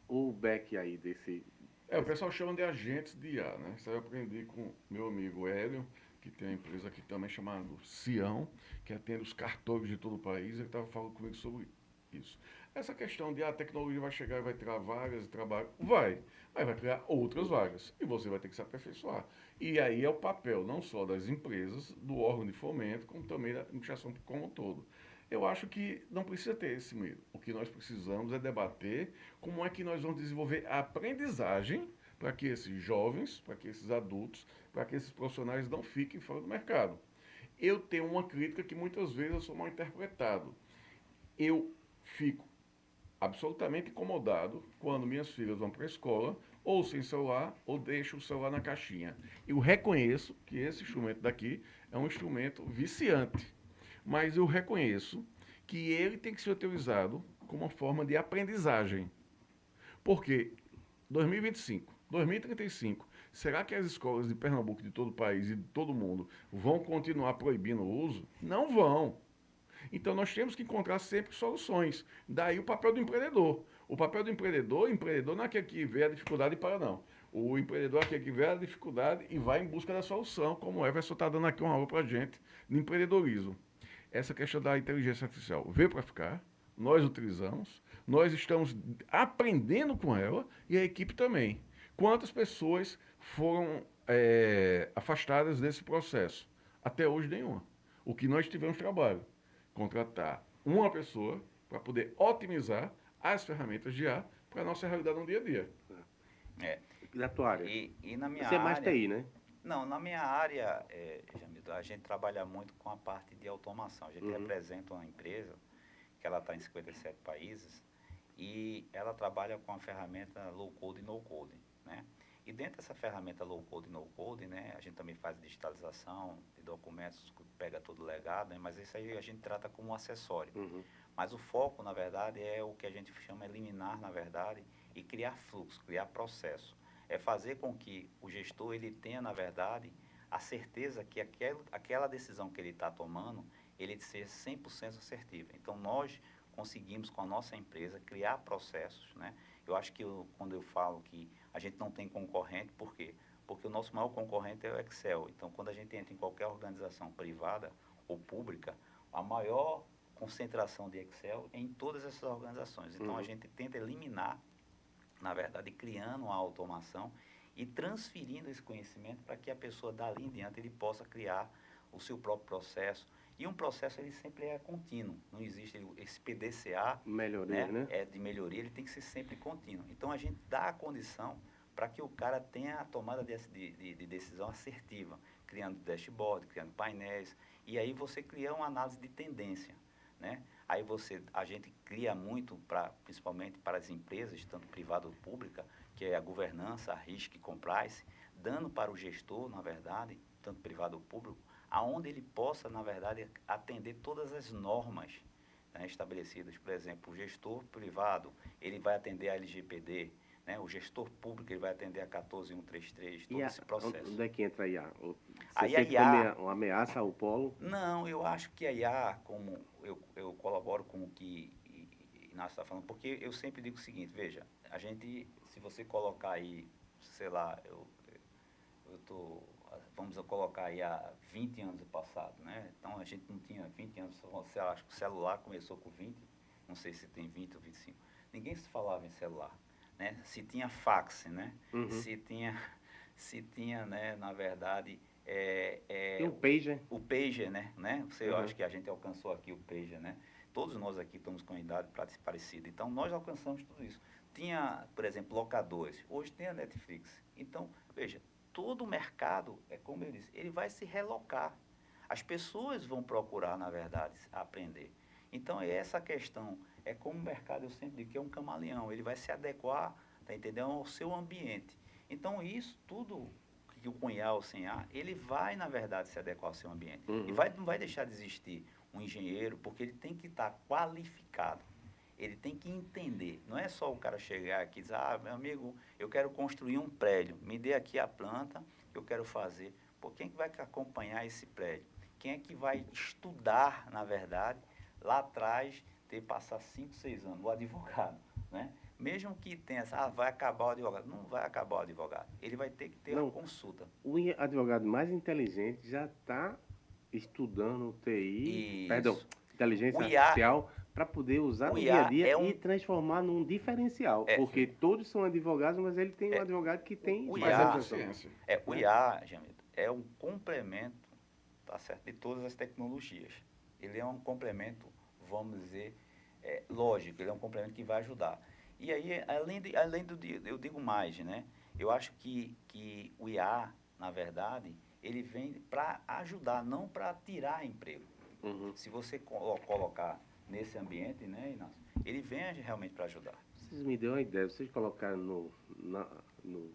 o back aí desse... O pessoal chama de agentes de IA, né? Isso aí eu aprendi com meu amigo Hélio, que tem uma empresa aqui também chamada Sião, que atende os cartórios de todo o país. Ele estava falando comigo sobre isso. Essa questão de a tecnologia vai chegar e vai tirar vagas de trabalho, mas vai criar outras vagas e você vai ter que se aperfeiçoar. E aí é o papel não só das empresas, do órgão de fomento, como também da administração como um todo. Eu acho que não precisa ter esse medo. O que nós precisamos é debater como é que nós vamos desenvolver a aprendizagem para que esses jovens, para que esses adultos, para que esses profissionais não fiquem fora do mercado. Eu tenho uma crítica que muitas vezes eu sou mal interpretado. Eu fico absolutamente incomodado quando minhas filhas vão para a escola ou sem celular ou deixam o celular na caixinha. Eu reconheço que esse instrumento daqui é um instrumento viciante, mas eu reconheço que ele tem que ser utilizado como uma forma de aprendizagem. Porque 2025, 2035, será que as escolas de Pernambuco, de todo o país e de todo o mundo vão continuar proibindo o uso? Não vão. Então nós temos que encontrar sempre soluções. Daí o papel do empreendedor. O papel do empreendedor não é aquele que vê a dificuldade e para, não. O empreendedor é aquele que vê a dificuldade e vai em busca da solução, como o Everson está dando aqui uma aula para a gente de empreendedorismo. Essa questão da inteligência artificial veio para ficar, nós utilizamos, nós estamos aprendendo com ela e a equipe também. Quantas pessoas foram afastadas desse processo? Até hoje nenhuma. O que nós tivemos trabalho, contratar uma pessoa para poder otimizar as ferramentas de IA para a nossa realidade no dia a dia. Da tua área. E na minha Você é mais área... TI, né? Não, na minha área, Jamildo, a gente trabalha muito com a parte de automação. A gente representa uma empresa que ela está em 57 países e ela trabalha com a ferramenta low-code e no-code, né? E dentro dessa ferramenta low-code e no-code, né, a gente também faz digitalização de documentos, pega todo o legado, né, mas isso aí a gente trata como um acessório. Mas o foco, na verdade, é o que a gente chama eliminar, na verdade, e criar fluxo, criar processo. É fazer com que o gestor ele tenha, na verdade, a certeza que aquela decisão que ele está tomando, ele seja 100% assertiva. Então, nós conseguimos, com a nossa empresa, criar processos, né? Eu acho que quando eu falo que a gente não tem concorrente, por quê? Porque o nosso maior concorrente é o Excel. Então, quando a gente entra em qualquer organização privada ou pública, a maior concentração de Excel é em todas essas organizações. Então, a gente tenta eliminar, na verdade, criando uma automação e transferindo esse conhecimento para que a pessoa, dali em diante, ele possa criar o seu próprio processo. E um processo, ele sempre é contínuo. Não existe esse PDCA, melhoria, né? De melhoria, ele tem que ser sempre contínuo. Então, a gente dá a condição para que o cara tenha a tomada de decisão assertiva, criando dashboard, criando painéis, e aí você cria uma análise de tendência, né? Aí a gente cria muito, principalmente para as empresas, tanto privada ou pública, que é a governança, a risk e compliance, dando para o gestor, na verdade, tanto privado ou público, aonde ele possa, na verdade, atender todas as normas, né, estabelecidas. Por exemplo, o gestor privado, ele vai atender a LGPD, né? O gestor público, ele vai atender a 14133, todo esse processo. Onde é que entra a IA? Aí a IA... uma ameaça ao polo? Não, eu acho que a IA, como eu colaboro com o que Inácio está falando, porque eu sempre digo o seguinte, veja, a gente, se você colocar aí, sei lá, vamos colocar aí há 20 anos do passado, né? Então, a gente não tinha 20 anos, eu acho que o celular começou com 20, não sei se tem 20 ou 25. Ninguém se falava em celular, né? Se tinha fax, né? Se tinha, né, na verdade... E o pager? O pager, né? Eu acho que a gente alcançou aqui o pager, né? Todos nós aqui estamos com idade parecida. Então, nós alcançamos tudo isso. Tinha, por exemplo, locadores. Hoje tem a Netflix. Então, veja, todo o mercado, é como eu disse, ele vai se relocar. As pessoas vão procurar, na verdade, aprender. Então, essa questão, é como o mercado, eu sempre digo que é um camaleão. Ele vai se adequar, tá entendendo, ao seu ambiente. Então, isso tudo... que o com IA ou sem IA, ele vai, na verdade, se adequar ao seu ambiente. E não vai deixar de existir um engenheiro, porque ele tem que estar qualificado. Ele tem que entender. Não é só o cara chegar aqui e dizer, meu amigo, eu quero construir um prédio, me dê aqui a planta que eu quero fazer. Pô, quem vai acompanhar esse prédio? Quem é que vai estudar, na verdade, lá atrás, ter que passar 5, 6 anos? O advogado, né? Mesmo que tenha, vai acabar o advogado. Não vai acabar o advogado. Ele vai ter que ter a consulta. O advogado mais inteligente já está estudando TI, perdão, Isso. inteligência O IA, artificial, para poder usar no dia a dia e transformar num diferencial. Porque todos são advogados, mas ele tem um advogado que tem o mais IA, ciência. O IA, Jamildo, é um complemento, tá certo, de todas as tecnologias. Ele é um complemento, vamos dizer, lógico, ele é um complemento que vai ajudar. E aí, eu digo mais, né? Eu acho que o IA, na verdade, ele vem para ajudar, não para tirar emprego. Uhum. Se você colocar nesse ambiente, né, Inácio, ele vem realmente para ajudar. Vocês me deu uma ideia, vocês colocaram no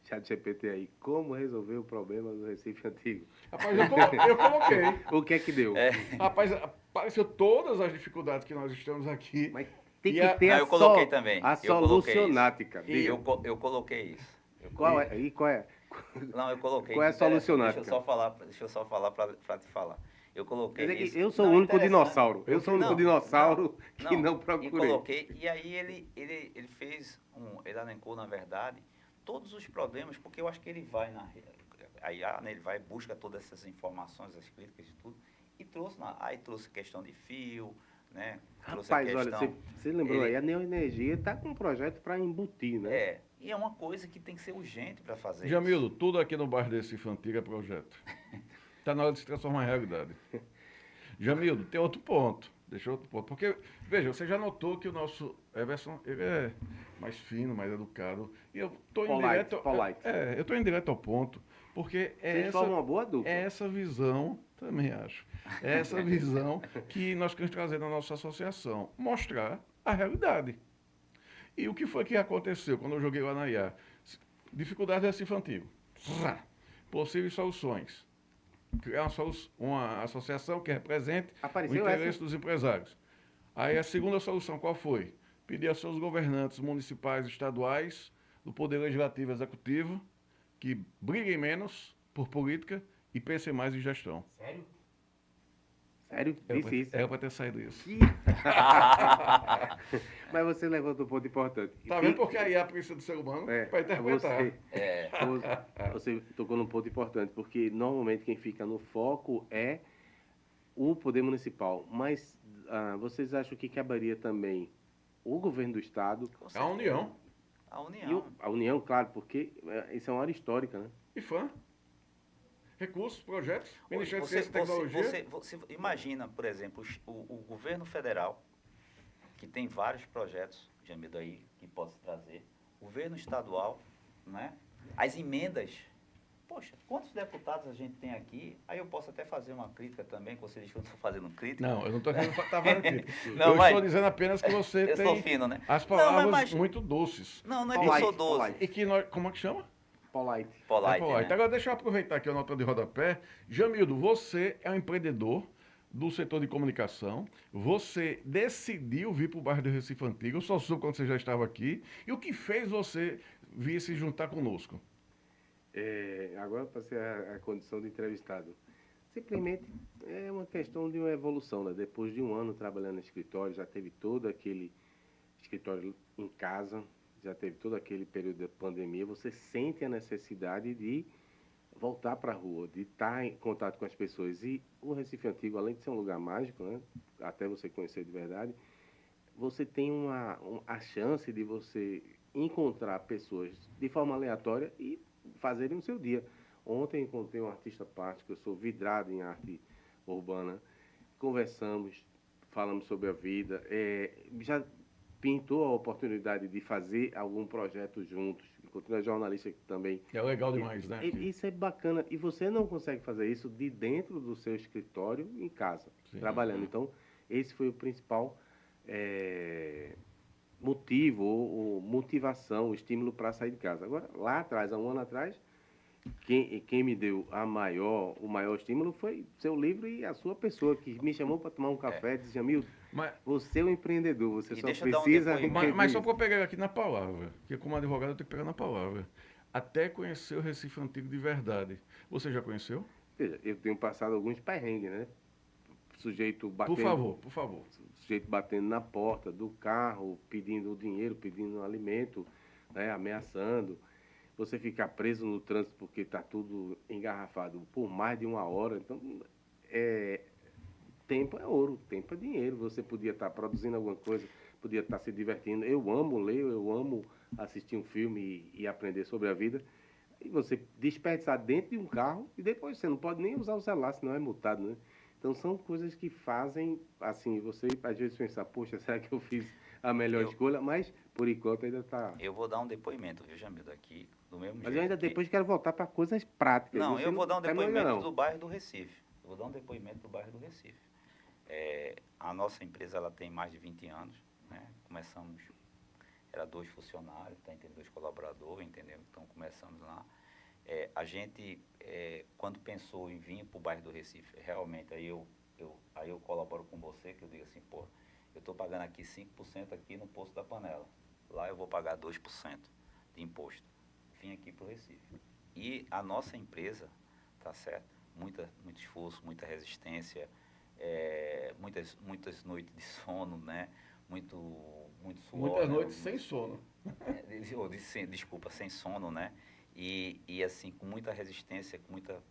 chat GPT aí, como resolver o problema do Recife Antigo. Rapaz, eu coloquei. O que é que deu? Rapaz, apareceu todas as dificuldades que nós estamos aqui. Mas tem que ter eu coloquei também. A solucionática. Eu coloquei isso. Qual é? Não, eu coloquei. Qual é a solucionática? Deixa eu só falar para te falar. Eu coloquei isso. Eu sou o único dinossauro. Eu sou o único dinossauro que não procurei. E coloquei, e aí ele fez ele elencou, na verdade, todos os problemas, porque eu acho que ele vai ele vai busca todas essas informações, as críticas e tudo, e trouxe questão de fio, né? Rapaz, olha, você lembrou aí, a Neoenergia está com um projeto para embutir, né? E é uma coisa que tem que ser urgente para fazer. Jamildo, tudo aqui no bairro desse Recife é projeto. Está na hora de se transformar em realidade. Jamildo, tem outro ponto. Deixa outro ponto. Porque, veja, você já notou que o nosso Everson, ele é mais fino, mais educado. E eu estou eu estou indireto ao ponto, porque uma boa dupla. É essa visão, também acho, é essa visão que nós queremos trazer na nossa associação. Mostrar a realidade. E o que foi que aconteceu quando eu joguei lá na IA? Dificuldade do Recife Antigo. Possíveis soluções. Criar uma associação que represente o interesse dos empresários. Aí a segunda solução qual foi? Pedir aos seus governantes municipais e estaduais, do Poder Legislativo e Executivo, que briguem menos por política e pensem mais em gestão. Sério? Sério? Era para ter saído isso. Mas você levantou um ponto importante. Tá vendo porque aí a precisa do ser humano para interpretar. Você tocou num ponto importante, porque normalmente quem fica no foco é o poder municipal. Mas vocês acham que caberia também o governo do estado? A União. A União, claro, porque isso é uma área histórica, né? IFAM. Recursos, projetos, Ministério de Ciência e Tecnologia. Você imagina, por exemplo, o governo federal, que tem vários projetos, Jamildo, aí, que posso trazer. O governo estadual, né? As emendas. Poxa, quantos deputados a gente tem aqui? Aí eu posso até fazer uma crítica também, que você diz que eu não estou fazendo crítica. Não, eu não estou fazendo crítica. Estou dizendo apenas que você tem sou fino, né? as palavras muito doces. Não é que eu sou doce. E que nós, como é que chama? Polite. Né? Agora deixa eu aproveitar aqui a nota de rodapé. Jamildo, você é um empreendedor do setor de comunicação. Você decidiu vir para o bairro do Recife Antigo. Eu só soube quando você já estava aqui. E o que fez você vir se juntar conosco? Agora eu passei a condição de entrevistado. Simplesmente é uma questão de uma evolução, né? Depois de um ano trabalhando no escritório, já teve todo aquele escritório em casa, já teve todo aquele período de pandemia, você sente a necessidade de voltar para a rua, de estar em contato com as pessoas. E o Recife Antigo, além de ser um lugar mágico, né, até você conhecer de verdade, você tem a chance de você encontrar pessoas de forma aleatória e fazerem o seu dia. Ontem encontrei um artista plástico, eu sou vidrado em arte urbana, conversamos, falamos sobre a vida, já pintou a oportunidade de fazer algum projeto juntos. Encontrei a jornalista que também... É legal demais, né? Isso é bacana. E você não consegue fazer isso de dentro do seu escritório, em casa, trabalhando. Então, esse foi o principal motivo, ou motivação, o estímulo para sair de casa. Agora, lá atrás, há um ano atrás, quem me deu o maior estímulo foi seu livro e a sua pessoa, que me chamou para tomar um café e disse, Jamildo, você é um empreendedor, você só precisa... Mas só para eu pegar aqui na palavra, porque como advogado eu tenho que pegar na palavra. Até conhecer o Recife Antigo de verdade. Você já conheceu? Veja, eu tenho passado alguns perrengues, né? Sujeito batendo, Por favor. sujeito batendo na porta do carro, pedindo dinheiro, pedindo alimento, né? Ameaçando. Você ficar preso no trânsito porque está tudo engarrafado por mais de uma hora. Então, é, tempo é ouro, tempo é dinheiro. Você podia estar produzindo alguma coisa, podia estar se divertindo. Eu amo ler, eu amo assistir um filme e aprender sobre a vida. E você desperdiçar dentro de um carro e depois você não pode nem usar o celular, senão é multado, né? Então são coisas que fazem, assim, você às vezes pensar, poxa, será que eu fiz a melhor Eu, escolha? Mas, por enquanto, ainda está. eu vou dar um depoimento, viu, Jamildo, aqui, do mesmo Mas eu jeito ainda que... depois quero voltar para coisas práticas. Não, Você eu vou não dar um terminou ainda depoimento não. do bairro do Recife. Eu vou dar um depoimento do bairro do Recife. A nossa empresa, ela tem mais de 20 anos, né? Começamos, era 2 funcionários, tá entendendo? 2 colaboradores, entendeu? Então, começamos lá. A gente, quando pensou em vir para o bairro do Recife, realmente, aí eu colaboro com você, que eu digo assim, pô, eu estou pagando aqui 5% aqui no Poço da Panela. Lá eu vou pagar 2% de imposto. Vim aqui para o Recife. E a nossa empresa, tá certo? Muito esforço, muita resistência, muitas noites de sono, né? Muito, muito suor, Muitas né? noites sem sono. Desculpa, sem sono, né? E assim, com muita resistência, com muito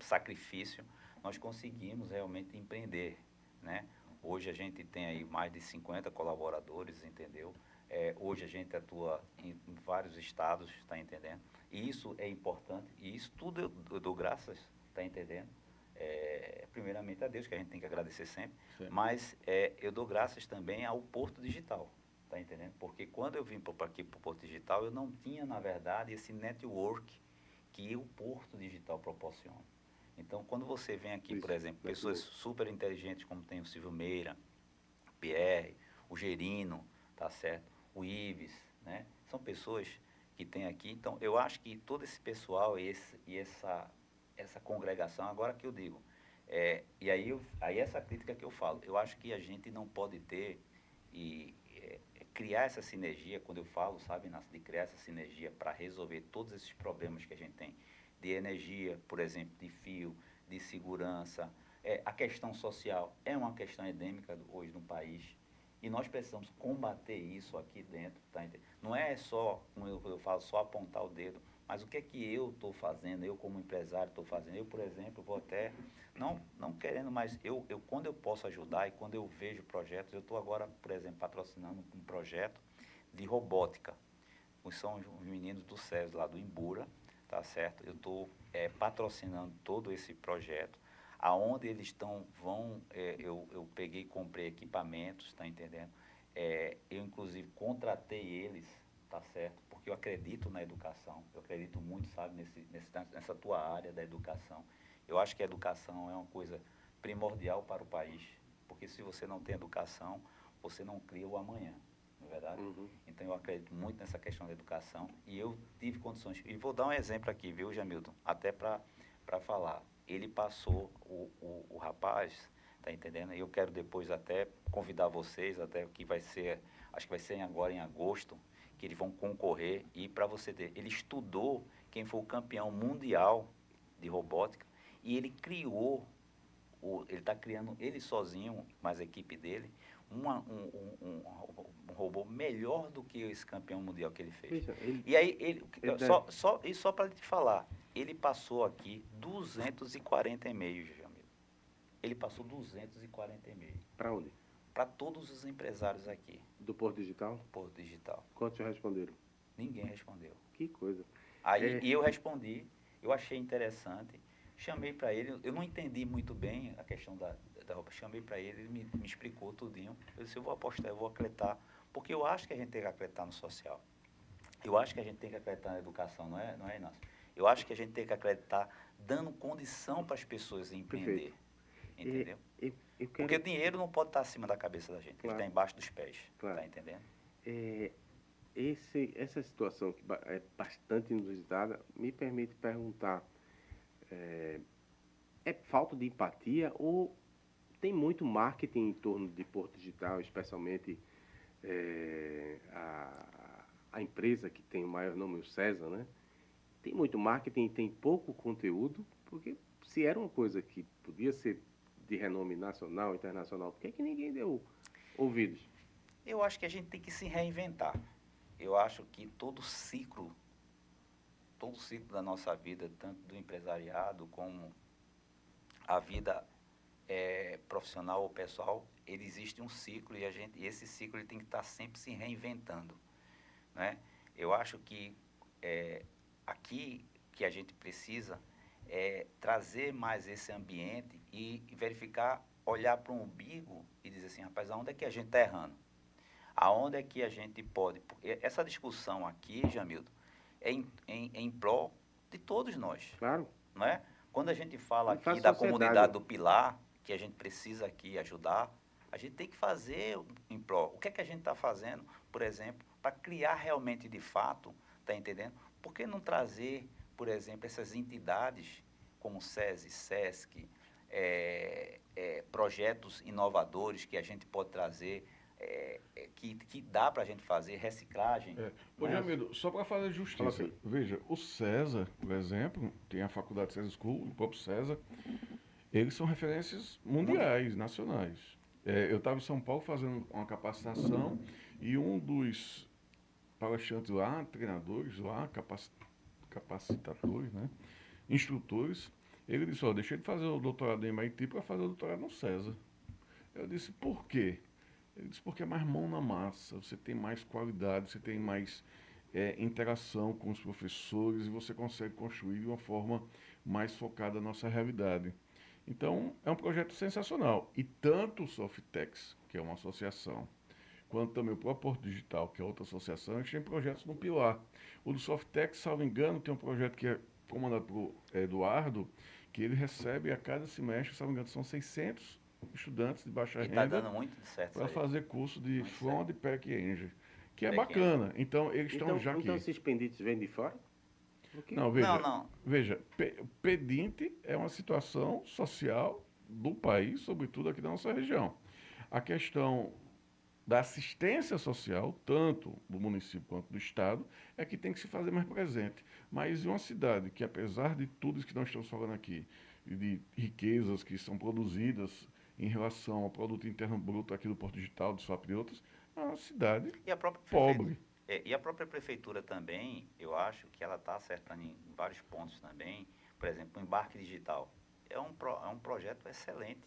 sacrifício, nós conseguimos realmente empreender, né? Hoje a gente tem aí mais de 50 colaboradores, entendeu? Hoje a gente atua em vários estados, tá entendendo? E isso é importante, e isso tudo eu dou graças, tá entendendo? Primeiramente a Deus, que a gente tem que agradecer sempre, Sim. mas eu dou graças também ao Porto Digital, tá entendendo? Porque quando eu vim aqui para o Porto Digital, eu não tinha, na verdade, esse network que o Porto Digital proporciona. Então, quando você vem aqui, por Isso, exemplo, pessoas super inteligentes, como tem o Silvio Meira, o Pierre, o Gerino, tá certo? O Ives, né? São pessoas que tem aqui. Então, eu acho que todo esse pessoal essa congregação, agora que eu digo, e aí essa crítica que eu falo, eu acho que a gente não pode ter criar essa sinergia, quando eu falo, sabe, Inácio, de criar essa sinergia para resolver todos esses problemas que a gente tem, de energia, por exemplo, de fio, de segurança, a questão social é uma questão endêmica hoje no país, e nós precisamos combater isso aqui dentro, tá? Não é só, como eu falo, só apontar o dedo, mas o que é que eu estou fazendo, eu como empresário estou fazendo. Eu, por exemplo, vou até, não querendo, mas quando eu posso ajudar e quando eu vejo projetos, eu estou agora, por exemplo, patrocinando um projeto de robótica. São os meninos do SES lá do Imbura, tá certo? Eu estou patrocinando todo esse projeto, aonde eles eu peguei e comprei equipamentos, tá entendendo? Eu, inclusive, contratei eles, tá certo? Porque eu acredito na educação, eu acredito muito, sabe, nessa tua área da educação. Eu acho que a educação é uma coisa primordial para o país, porque se você não tem educação, você não cria o amanhã, não é verdade? Uhum. Então, eu acredito muito nessa questão da educação e eu tive condições. E vou dar um exemplo aqui, viu, Jamilton? Até para falar. Ele passou, o rapaz, tá entendendo? Eu quero depois até convidar vocês, até que vai ser, acho que vai ser agora em agosto, que eles vão concorrer. E para você ter, ele estudou quem foi o campeão mundial de robótica e ele criou, ele está criando, ele sozinho, mais a equipe dele, um robô melhor do que esse campeão mundial que ele fez. Veja, E aí, ele deve... só para te falar, ele passou aqui 240 e-mails, Jamil. Ele passou 240 e-mails. Para onde? Para todos os empresários aqui, Do Porto Digital? do Porto Digital. Quantos já responderam? Ninguém respondeu. Que coisa. Aí, e eu respondi, eu achei interessante, chamei para ele, eu não entendi muito bem a questão da roupa, chamei para ele, ele me explicou tudinho. Eu disse, eu vou apostar, eu vou acreditar, porque eu acho que a gente tem que acreditar no social. Eu acho que a gente tem que acreditar na educação, não é, Inácio? Eu acho que a gente tem que acreditar dando condição para as pessoas empreender. Perfeito. Entendeu? Eu quero... Porque o dinheiro não pode estar acima da cabeça da gente, Claro. ele está embaixo dos pés, Claro. tá entendendo? Essa situação que é bastante inusitada me permite perguntar, é falta de empatia ou tem muito marketing em torno de Porto Digital, especialmente a empresa que tem o maior nome, o César, né? tem muito marketing, tem pouco conteúdo, porque se era uma coisa que podia ser de renome nacional, internacional, por que que ninguém deu ouvidos? Eu acho que a gente tem que se reinventar. Eu acho que todo ciclo da nossa vida, tanto do empresariado como a vida profissional ou pessoal, ele existe um ciclo e esse ciclo ele tem que estar sempre se reinventando, né? Eu acho que aqui que a gente precisa é trazer mais esse ambiente e verificar, olhar para o umbigo e dizer assim, rapaz, aonde é que a gente está errando? Aonde é que a gente pode... Porque essa discussão aqui, Jamildo, é em prol de todos nós, Claro, não é? Quando a gente fala e aqui faz da sociedade. comunidade do Pilar, que a gente precisa aqui ajudar, a gente tem que fazer em prol. O que é que a gente está fazendo, por exemplo, para criar realmente de fato, está entendendo? Por que não trazer, por exemplo, essas entidades como SESI, SESC, projetos inovadores que a gente pode trazer, que dá para a gente fazer, reciclagem, Ô, né? Jamildo, só para fazer justiça, Fala, Pedro. veja, o César, por exemplo, tem a faculdade César School, o próprio César, eles são referências mundiais, nacionais. Eu estava em São Paulo fazendo uma capacitação e um dos palestrantes lá, treinadores lá, capacitadores, né, instrutores, ele disse, ó, deixei de fazer o doutorado em MIT para fazer o doutorado no César. Eu disse, por quê? Ele disse, porque é mais mão na massa, você tem mais qualidade, você tem mais interação com os professores e você consegue construir de uma forma mais focada na nossa realidade. Então, é um projeto sensacional. E tanto o Softex, que é uma associação, quanto também o próprio Porto Digital, que é outra associação, a gente tem projetos no Pilar. O do Softex, salvo engano, tem um projeto que é comandado por Eduardo, que ele recebe a cada semestre, salvo engano, são 600 estudantes de baixa E está renda dando muito certo isso para aí. fazer curso de Muito Front certo. e Back End, que é Back-end. bacana. Então, eles estão já Então aqui. esses pendientes vêm de fora? Porque Não, Não, veja, não. veja, pedinte é uma situação social do país, sobretudo aqui da nossa região. A questão da assistência social, tanto do município quanto do estado, é que tem que se fazer mais presente. Mas em uma cidade que, apesar de tudo isso que nós estamos falando aqui, e de riquezas que são produzidas em relação ao produto interno bruto aqui do Porto Digital, do SWAP e outros, é uma cidade E a própria prefeitura, pobre. e a própria prefeitura também, eu acho que ela está acertando em vários pontos também. Por exemplo, o embarque digital. É um projeto excelente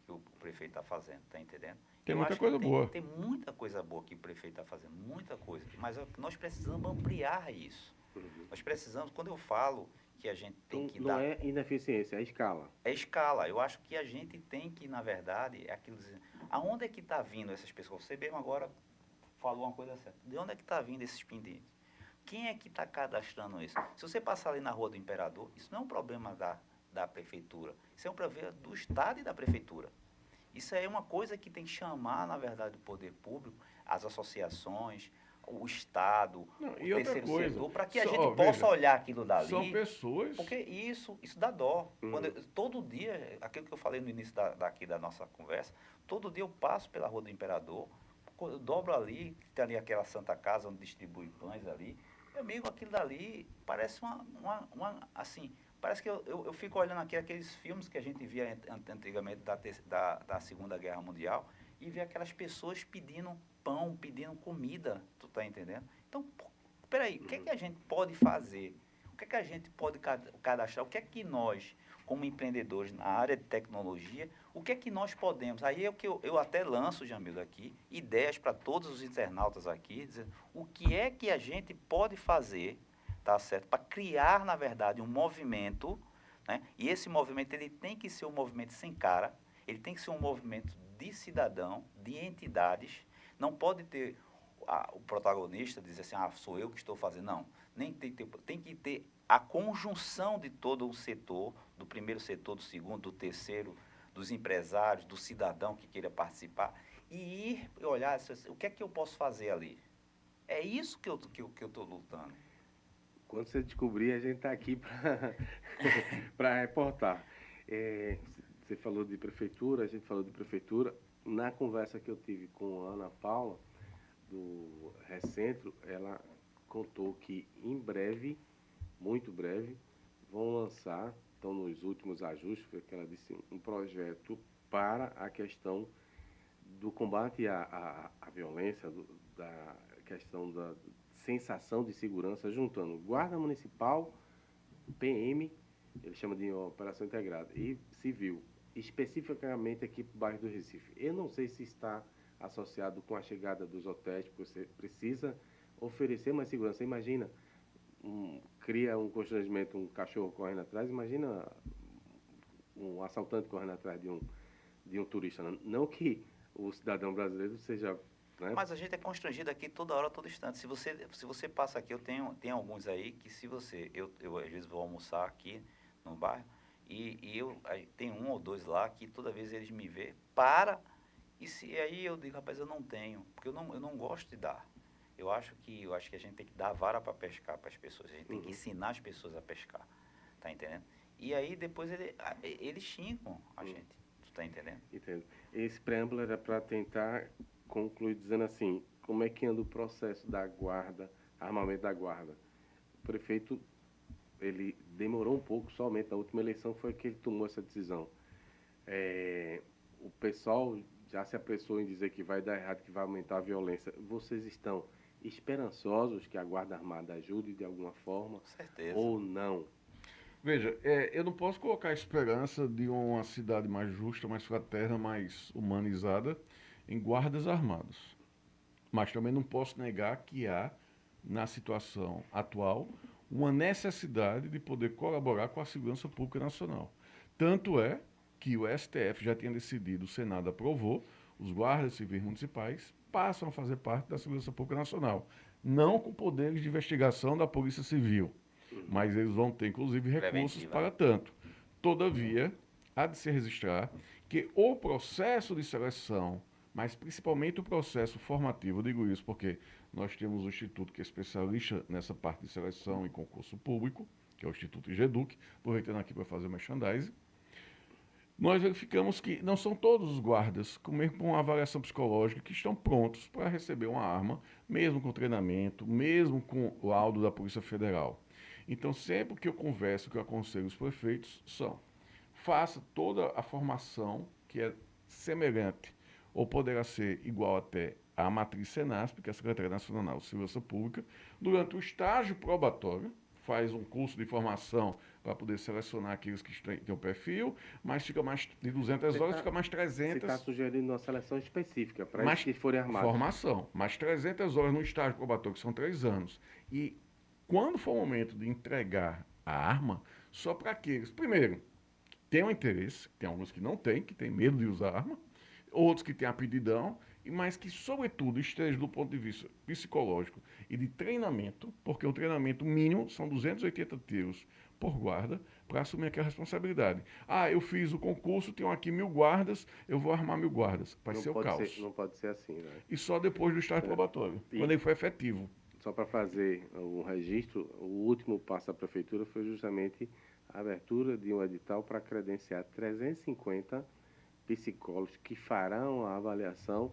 que o prefeito está fazendo, está entendendo? Tem Eu muita acho que coisa boa. tem muita coisa boa que o prefeito está fazendo, muita coisa. Mas nós precisamos ampliar isso. Nós precisamos, quando eu falo que a gente tem então, que não dar... é ineficiência, é escala. É escala. Eu acho que a gente tem que, na verdade, é aquilo dizer, aonde é que está vindo essas pessoas? Você mesmo agora falou uma coisa certa. De onde é que está vindo esses pendentes? Quem é que está cadastrando isso? Se você passar ali na Rua do Imperador, isso não é um problema da prefeitura. Isso é um problema do Estado e da prefeitura. Isso é uma coisa que tem que chamar, na verdade, o poder público, as associações, o Estado, Não, o e outra terceiro coisa, setor, para que a só, gente ó, possa veja, olhar aquilo são dali. pessoas. Porque isso dá dó. Uhum. Todo dia, aquilo que eu falei no início daqui da nossa conversa, todo dia eu passo pela Rua do Imperador, eu dobro ali, tem ali aquela Santa Casa onde distribui pães ali. Meu amigo, aquilo dali parece assim, parece que eu fico olhando aqui aqueles filmes que a gente via antigamente da Segunda Guerra Mundial e vê aquelas pessoas pedindo pão, pedindo comida, tu tá entendendo? Então, peraí, o que é que a gente pode fazer? O que é que a gente pode cadastrar? O que é que nós, como empreendedores na área de tecnologia, o que é que nós podemos? Aí é o que eu até lanço, Jamildo, aqui, ideias para todos os internautas aqui, dizendo o que é que a gente pode fazer, tá certo? Para criar, na verdade, um movimento, né? E esse movimento ele tem que ser um movimento sem cara, ele tem que ser um movimento de cidadão, de entidades, não pode ter o protagonista dizer assim, sou eu que estou fazendo. Não, nem tem que ter a conjunção de todo o setor, do primeiro setor, do segundo, do terceiro, dos empresários, do cidadão que queira participar, e ir e olhar, o que é que eu posso fazer ali? É isso que eu estou lutando. Quando você descobrir, a gente está aqui para para reportar. Você falou de prefeitura, a gente falou de prefeitura. Na conversa que eu tive com a Ana Paula, do Recentro, ela contou que em breve muito breve, vão lançar, estão nos últimos ajustes, foi o que ela disse, um projeto para a questão do combate à violência, da questão da sensação de segurança, juntando guarda municipal, PM, ele chama de operação integrada, e civil, especificamente aqui para o bairro do Recife. Eu não sei se está associado com a chegada dos hotéis, porque você precisa oferecer mais segurança. Imagina, cria um constrangimento, um cachorro correndo atrás, imagina um assaltante correndo atrás de um turista. Não que o cidadão brasileiro seja... Né? Mas a gente é constrangido aqui toda hora, todo instante. Se você passa aqui, eu tenho alguns aí que se você... Eu às vezes vou almoçar aqui no bairro e eu tenho um ou dois lá que toda vez eles me vê, e aí eu digo, rapaz, eu não tenho, porque eu não gosto de dar. Eu acho que a gente tem que dar vara para pescar para as pessoas. A gente tem que ensinar as pessoas a pescar. Tá entendendo? E aí depois eles xingam a gente. Tu tá entendendo? Entendo. Esse preâmbulo era para tentar concluir dizendo assim, como é que anda o processo da guarda, armamento da guarda. O prefeito, ele demorou um pouco, somente na última eleição foi que ele tomou essa decisão. O pessoal já se apressou em dizer que vai dar errado, que vai aumentar a violência. Vocês estão esperançosos que a Guarda Armada ajude de alguma forma? Com certeza. Ou não? Veja, eu não posso colocar a esperança de uma cidade mais justa, mais fraterna, mais humanizada em guardas armados. Mas também não posso negar que há, na situação atual, uma necessidade de poder colaborar com a segurança pública nacional. Tanto é que o STF já tinha decidido, o Senado aprovou, os guardas civis municipais passam a fazer parte da segurança pública nacional. Não com poderes de investigação da Polícia Civil, mas eles vão ter, inclusive, recursos para tanto. Todavia, há de se registrar que o processo de seleção, mas principalmente o processo formativo, eu digo isso porque nós temos um instituto que é especialista nessa parte de seleção e concurso público, que é o Instituto IGEDUC, aproveitando aqui para fazer merchandising. Nós verificamos que não são todos os guardas, com mesmo uma avaliação psicológica, que estão prontos para receber uma arma, mesmo com treinamento, mesmo com o laudo da Polícia Federal. Então, sempre que eu converso, que eu aconselho os prefeitos, faça toda a formação que é semelhante, ou poderá ser igual até à matriz Senasp, que é a Secretaria Nacional de Segurança Pública, durante o estágio probatório, faz um curso de formação para poder selecionar aqueles que têm o perfil, mas fica mais de 200 horas, fica mais 300. Você está sugerindo uma seleção específica para eles que forem armados. Formação, mais 300 horas no estágio probatório, que são 3 anos. E quando for o momento de entregar a arma, só para aqueles, primeiro, que tenham interesse, tem alguns que não têm, que têm medo de usar arma, outros que têm aptidão, mas que, sobretudo, esteja do ponto de vista psicológico e de treinamento, porque o treinamento mínimo são 280 tiros por guarda para assumir aquela responsabilidade. Eu fiz o concurso, tenho aqui 1000 guardas, eu vou armar 1000 guardas. Vai ser o caos. Não pode ser assim, né? E só depois do estágio probatório, quando ele for efetivo. Só para fazer um registro, o último passo da Prefeitura foi justamente a abertura de um edital para credenciar 350 psicólogos que farão a avaliação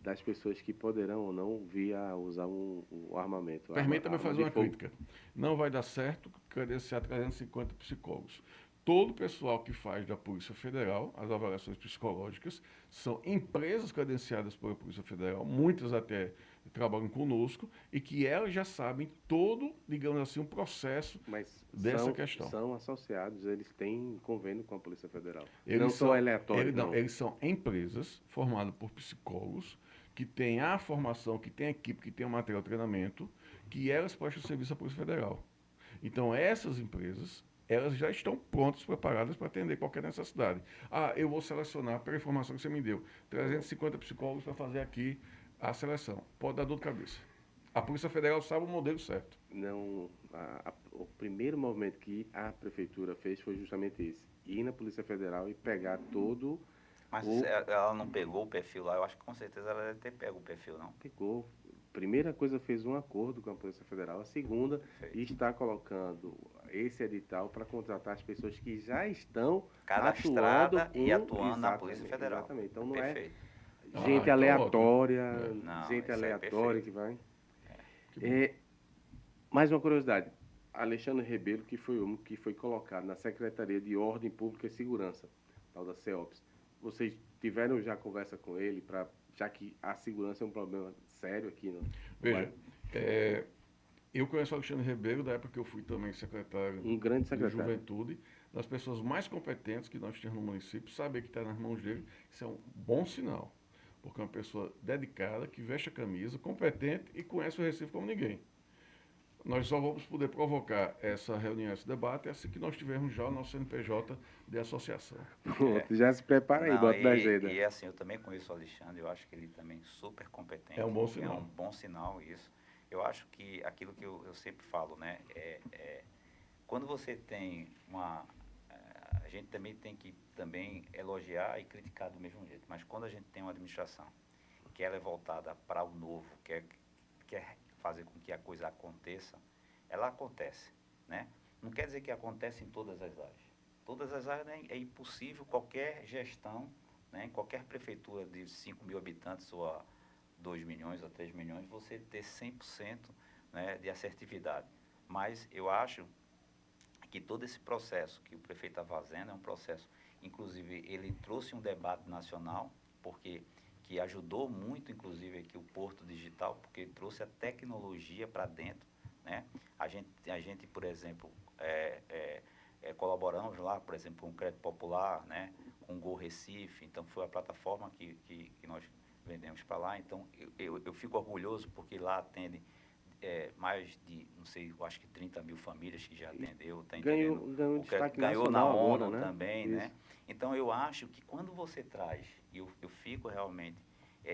das pessoas que poderão ou não vir a usar um armamento. Permita-me fazer uma crítica. Não vai dar certo credenciar 350 psicólogos. Todo o pessoal que faz da Polícia Federal, as avaliações psicológicas, são empresas credenciadas pela Polícia Federal, muitas até trabalham conosco, e que elas já sabem todo, digamos assim, um processo dessa questão. São associados, eles têm convênio com a Polícia Federal. Eles não são aleatórios, não. Eles são empresas formadas por psicólogos, que têm a formação, que têm a equipe, que têm o material de treinamento, que elas prestam serviço à Polícia Federal. Então, essas empresas, elas já estão prontas, preparadas para atender qualquer necessidade. Eu vou selecionar, pela informação que você me deu, 350 psicólogos para fazer aqui a seleção. Pode dar dor de cabeça. A Polícia Federal sabe o modelo certo. Não, o primeiro movimento que a Prefeitura fez foi justamente esse. Ir na Polícia Federal e pegar todo... Mas ela não pegou o perfil lá, eu acho que com certeza ela deve ter pego o perfil, não? Pegou. Primeira coisa, fez um acordo com a Polícia Federal. A segunda, está colocando esse edital para contratar as pessoas que já estão cadastradas e atuando na Polícia Federal. Exatamente. Então não é gente aleatória, não, gente aleatória que vai. Que mais uma curiosidade. Alexandre Rebelo, que foi o homem que foi colocado na Secretaria de Ordem Pública e Segurança, tal da CEOPS. Vocês tiveram já conversa com ele, já que a segurança é um problema sério aqui no Veja, bairro? eu conheço o Alexandre Ribeiro da época que eu fui também secretário Um grande de secretário. Juventude, das pessoas mais competentes que nós temos no município, saber que está nas mãos dele, isso é um bom sinal, porque é uma pessoa dedicada, que veste a camisa, competente e conhece o Recife como ninguém. Nós só vamos poder provocar essa reunião, esse debate, assim que nós tivermos já o nosso CNPJ de associação. Pronto, já se prepara aí, Não, bota na agenda. e assim, eu também conheço o Alexandre, eu acho que ele também super competente. É um bom É sinal. um bom sinal isso. Eu acho que aquilo que eu sempre falo, né, quando você tem a gente também tem que também elogiar e criticar do mesmo jeito, mas quando a gente tem uma administração que ela é voltada para o novo, quer fazer com que a coisa aconteça, ela acontece, né? Não quer dizer que acontece em todas as áreas. Todas as áreas, né, é impossível qualquer gestão, né, em qualquer prefeitura de 5 mil habitantes ou a 2 milhões ou 3 milhões, você ter 100%, né, de assertividade. Mas eu acho que todo esse processo que o prefeito está fazendo é um processo, inclusive ele trouxe um debate nacional, porque que ajudou muito, inclusive, aqui o Porto Digital, porque trouxe a tecnologia para dentro, né? A gente, por exemplo, colaboramos lá, por exemplo, com o Crédito Popular, né? Com o Go Recife, então foi a plataforma que nós vendemos para lá, então eu fico orgulhoso porque lá atende mais de, não sei, eu acho que 30 mil famílias que já atendeu, tá entendendo? Ganhou um destaque Ganhou na nacional ONU agora, né? também, Isso. né? Então eu acho que quando você traz, e eu fico realmente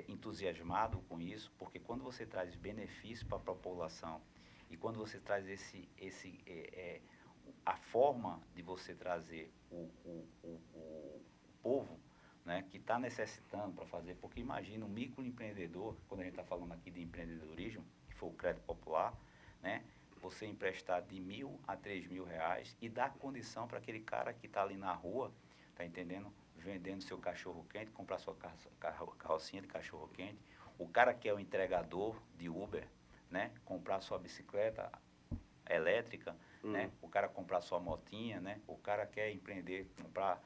entusiasmado com isso, porque quando você traz benefício para a população e quando você traz a forma de você trazer o povo, né, que está necessitando para fazer, porque imagina um microempreendedor, quando a gente está falando aqui de empreendedorismo, que foi o crédito popular, né, você emprestar de 1.000 a 3.000 reais e dar condição para aquele cara que está ali na rua, tá entendendo? Vendendo seu cachorro quente, comprar sua carrocinha de cachorro quente, o cara que é o entregador de Uber, né, comprar sua bicicleta elétrica, né, o cara comprar sua motinha, né, o cara quer empreender, comprar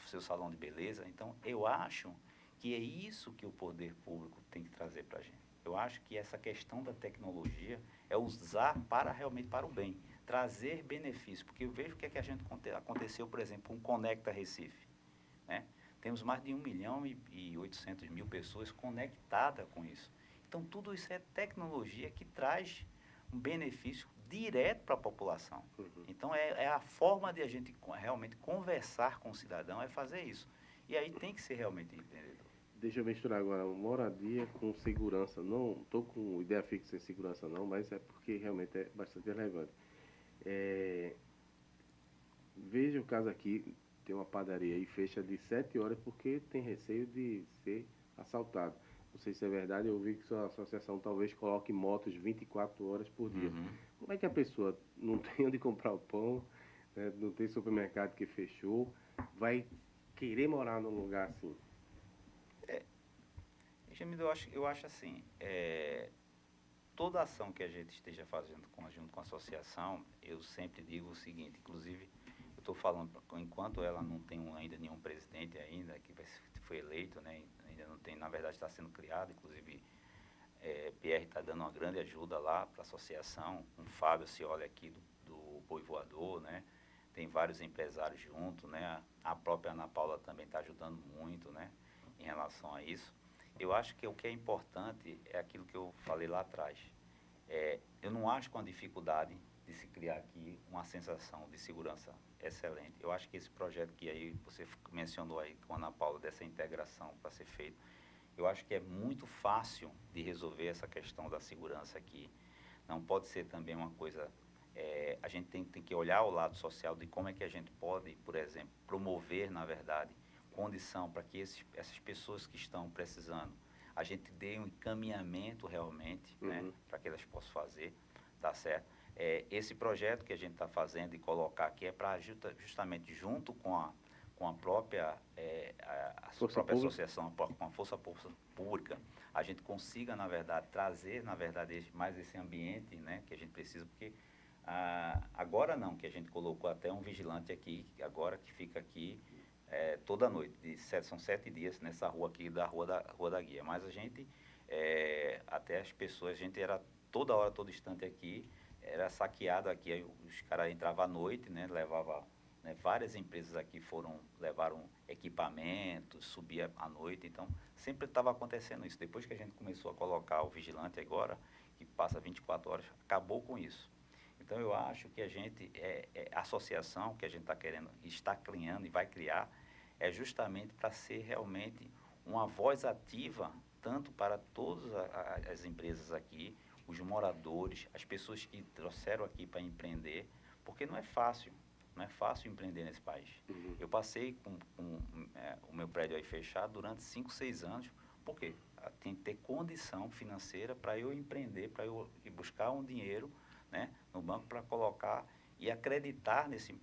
seu salão de beleza. Então, eu acho que é isso que o poder público tem que trazer para a gente. Eu acho que essa questão da tecnologia é usar realmente para o bem, trazer benefício, porque eu vejo o que é que a gente aconteceu, por exemplo, com o Conecta Recife, né? Temos mais de 1.800.000 pessoas conectadas com isso. Então, tudo isso é tecnologia que traz um benefício direto para a população. Então, é a forma de a gente realmente conversar com o cidadão, é fazer isso. E aí tem que ser realmente empreendedor. Deixa eu misturar agora moradia com segurança. Não estou com ideia fixa em segurança não, mas é porque realmente é bastante relevante. Veja o caso aqui, tem uma padaria e fecha de 7 horas porque tem receio de ser assaltado. Não sei se é verdade, eu ouvi que sua associação talvez coloque motos 24 horas por dia. Como é que a pessoa não tem onde comprar o pão, né, não tem supermercado que fechou, vai querer morar num lugar assim? Jamil, eu acho assim, toda ação que a gente esteja fazendo junto com a associação, eu sempre digo o seguinte, inclusive, eu estou falando, enquanto ela não tem ainda nenhum presidente ainda, que foi eleito, né, ainda não tem, na verdade está sendo criado, inclusive, Pierre está dando uma grande ajuda lá para a associação, o Fábio se olha aqui do Boi Voador, né, tem vários empresários junto, né, a própria Ana Paula também está ajudando muito, né, em relação a isso. Eu acho que o que é importante é aquilo que eu falei lá atrás. Eu não acho com a dificuldade de se criar aqui uma sensação de segurança excelente. Eu acho que esse projeto que aí você mencionou aí com a Ana Paula, dessa integração para ser feito, eu acho que é muito fácil de resolver essa questão da segurança aqui. Não pode ser também uma coisa... a gente tem que olhar o lado social de como é que a gente pode, por exemplo, promover, na verdade, condição para que essas pessoas que estão precisando, a gente dê um encaminhamento realmente, né, para que elas possam fazer, tá certo? Esse projeto que a gente está fazendo e colocar aqui é para justamente junto com a própria, associação, com a Força Pública, a gente consiga, na verdade, trazer, na verdade, mais esse ambiente, né, que a gente precisa, porque Agora não, que a gente colocou até um vigilante aqui, agora que fica aqui toda noite. São 7 dias nessa rua aqui, da Rua da Guia. Mas a gente, até as pessoas, a gente era toda hora, todo instante aqui, era saqueado aqui. Aí os caras entravam à noite, né, levava, né, várias empresas aqui levaram equipamentos, subia à noite. Então, sempre estava acontecendo isso. Depois que a gente começou a colocar o vigilante agora, que passa 24 horas, acabou com isso. Então, eu acho que a associação que a gente está criando e vai criar, é justamente para ser realmente uma voz ativa, tanto para todas as empresas aqui, os moradores, as pessoas que trouxeram aqui para empreender, porque não é fácil empreender nesse país. Uhum. Eu passei com o meu prédio aí fechado durante 5, 6 anos, por quê? Tem que ter condição financeira para eu empreender, para eu ir buscar um dinheiro, né, no banco para colocar e acreditar nesse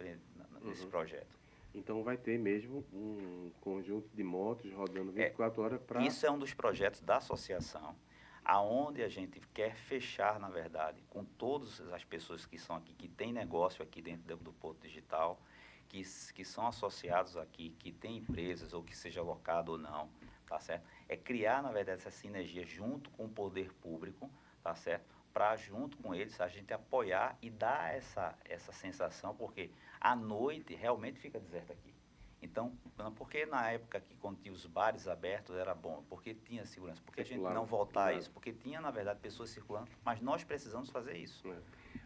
projeto. Então vai ter mesmo um conjunto de motos rodando 24 horas para... Isso é um dos projetos da associação, aonde a gente quer fechar, na verdade, com todas as pessoas que são aqui, que têm negócio aqui dentro do Porto Digital, que são associados aqui, que têm empresas, ou que seja locado ou não, tá certo? É criar, na verdade, essa sinergia junto com o poder público, tá certo? Para, junto com eles, a gente apoiar e dar essa sensação, porque à noite realmente fica deserto aqui. Então, porque na época que quando tinha os bares abertos era bom, porque tinha segurança, porque a gente não voltar a isso, porque tinha, na verdade, pessoas circulando, mas nós precisamos fazer isso.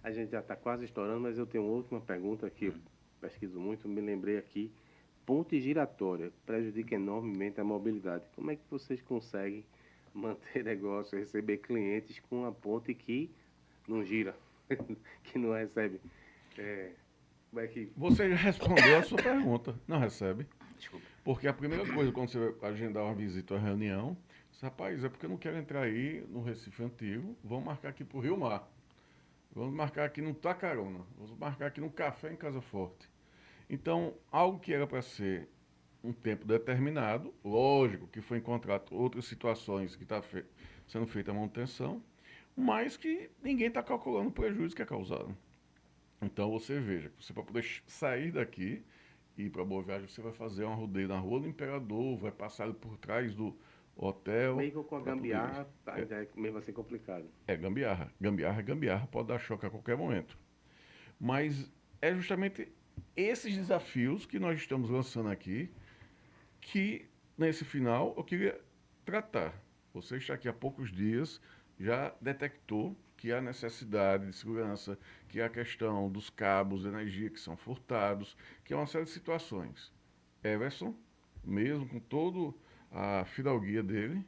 A gente já está quase estourando, mas eu tenho uma última pergunta que eu pesquiso muito, me lembrei aqui. Ponte giratória prejudica enormemente a mobilidade. Como é que vocês conseguem manter negócio, receber clientes com uma ponte que não gira, que não recebe? Como é que... Você já respondeu a sua pergunta. Não recebe. Desculpa. Porque a primeira coisa, quando você vai agendar uma visita ou uma reunião, você, rapaz, é porque eu não quero entrar aí no Recife Antigo, vamos marcar aqui pro Rio Mar. Vamos marcar aqui no Tacarona. Vamos marcar aqui no Café em Casa Forte. Então, algo que era para ser um tempo determinado, lógico que foi encontrado outras situações que está sendo feita a manutenção, mas que ninguém está calculando o prejuízo que é causado. Então você veja, você para poder sair daqui e ir para Boa Viagem, você vai fazer um rodeio na Rua do Imperador, vai passar por trás do hotel. Meio com a gambiarra, mesmo assim complicado. É gambiarra. Gambiarra é gambiarra, pode dar choque a qualquer momento. Mas é justamente esses desafios que nós estamos lançando aqui, que nesse final eu queria tratar. Você está aqui há poucos dias, já detectou que há necessidade de segurança, que há a questão dos cabos de energia que são furtados, que é uma série de situações. Everson, mesmo com toda a fidalguia dele,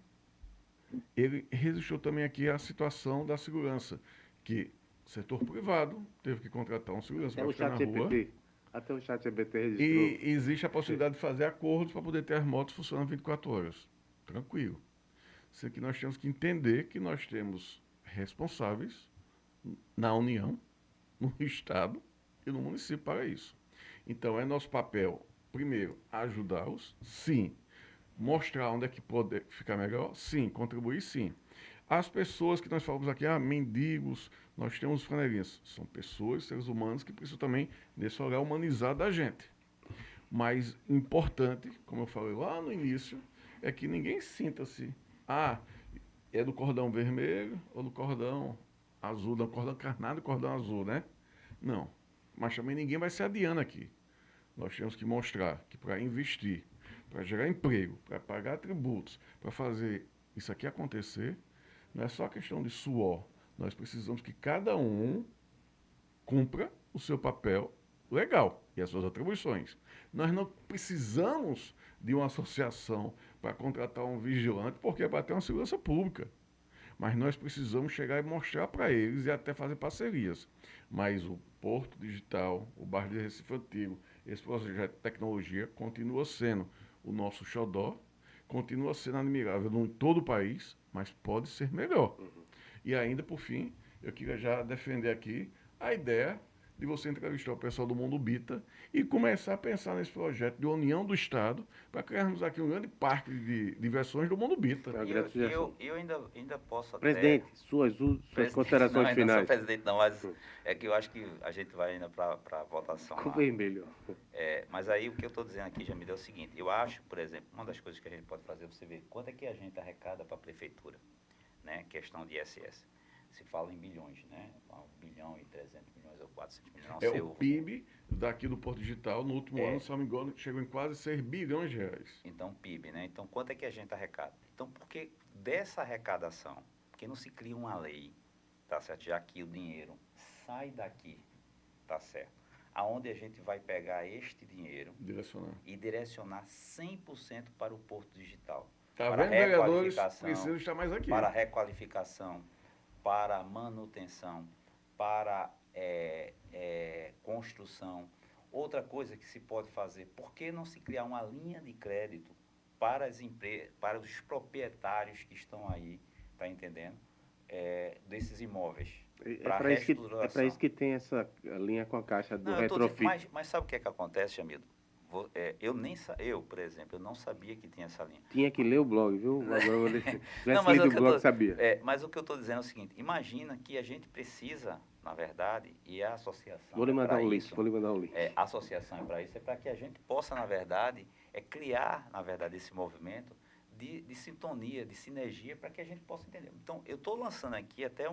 ele resistiu também aqui à situação da segurança, que o setor privado teve que contratar um segurança para ficar na rua. Até o ChatGPT registrou. E existe a possibilidade de fazer acordos para poder ter as motos funcionando 24 horas. Tranquilo. Isso aqui nós temos que entender que nós temos responsáveis na União, no Estado e no município para isso. Então, é nosso papel, primeiro, ajudá-los, sim. Mostrar onde é que pode ficar melhor, sim. Contribuir, sim. As pessoas que nós falamos aqui, mendigos, nós temos flanelinhas, são pessoas, seres humanos que precisam também desse olhar humanizado da gente. Mas importante, como eu falei lá no início, é que ninguém sinta-se, é do cordão vermelho ou do cordão azul, do cordão carnado e cordão azul, né? Não. Mas também ninguém vai se adiando aqui. Nós temos que mostrar que para investir, para gerar emprego, para pagar tributos, para fazer isso aqui acontecer, não é só questão de suor. Nós precisamos que cada um cumpra o seu papel legal e as suas atribuições. Nós não precisamos de uma associação para contratar um vigilante, porque é para ter uma segurança pública. Mas nós precisamos chegar e mostrar para eles e até fazer parcerias. Mas o Porto Digital, o Bairro de Recife Antigo, esse projeto de tecnologia continua sendo o nosso xodó, continua sendo admirável em todo o país, mas pode ser melhor. E ainda, por fim, eu queria já defender aqui a ideia de você entrevistar o pessoal do Mundo Bita e começar a pensar nesse projeto de união do Estado para criarmos aqui um grande parque de diversões do Mundo Bita. É uma E grande sugestão. eu ainda posso até... Presidente, suas Presidente, considerações não, ainda não sou finais. presidente não, mas é que eu acho que a gente vai ainda para a votação Com lá. vermelho. Mas aí o que eu estou dizendo aqui, Jamil, é o seguinte, eu acho, por exemplo, uma das coisas que a gente pode fazer, você ver quanto é que a gente arrecada para a prefeitura, né? Questão de ISS. Se fala em bilhões, né? 1 bilhão e 300 milhões ou 400 milhões. Não sei O PIB daqui do Porto Digital, no último ano, se não me engano, chegou em quase 6 bilhões de reais. Então, PIB, né? Então, quanto é que a gente arrecada? Então, porque dessa arrecadação, porque não se cria uma lei, tá certo? Já que o dinheiro sai daqui, tá certo? Aonde a gente vai pegar este dinheiro e direcionar 100% para o Porto Digital. Tá para vendo, vereadores? Precisam estar mais aqui. Para requalificação, para manutenção, para construção. Outra coisa que se pode fazer, por que não se criar uma linha de crédito para as empresas, para os proprietários que estão aí, tá entendendo? Desses imóveis. É para isso que tem essa linha com a caixa do retrofit. Mas sabe o que é que acontece, Jamildo? Eu, por exemplo, eu não sabia que tinha essa linha. Tinha que ler o blog, viu? Agora eu Não, lido o blog, sabia. Mas o que eu estou dizendo é o seguinte, imagina que a gente precisa, na verdade, e a associação Vou lhe mandar um link. A associação é para isso, é para que a gente possa, na verdade, criar, na verdade, esse movimento de sintonia, de sinergia, para que a gente possa entender. Então, eu estou lançando aqui até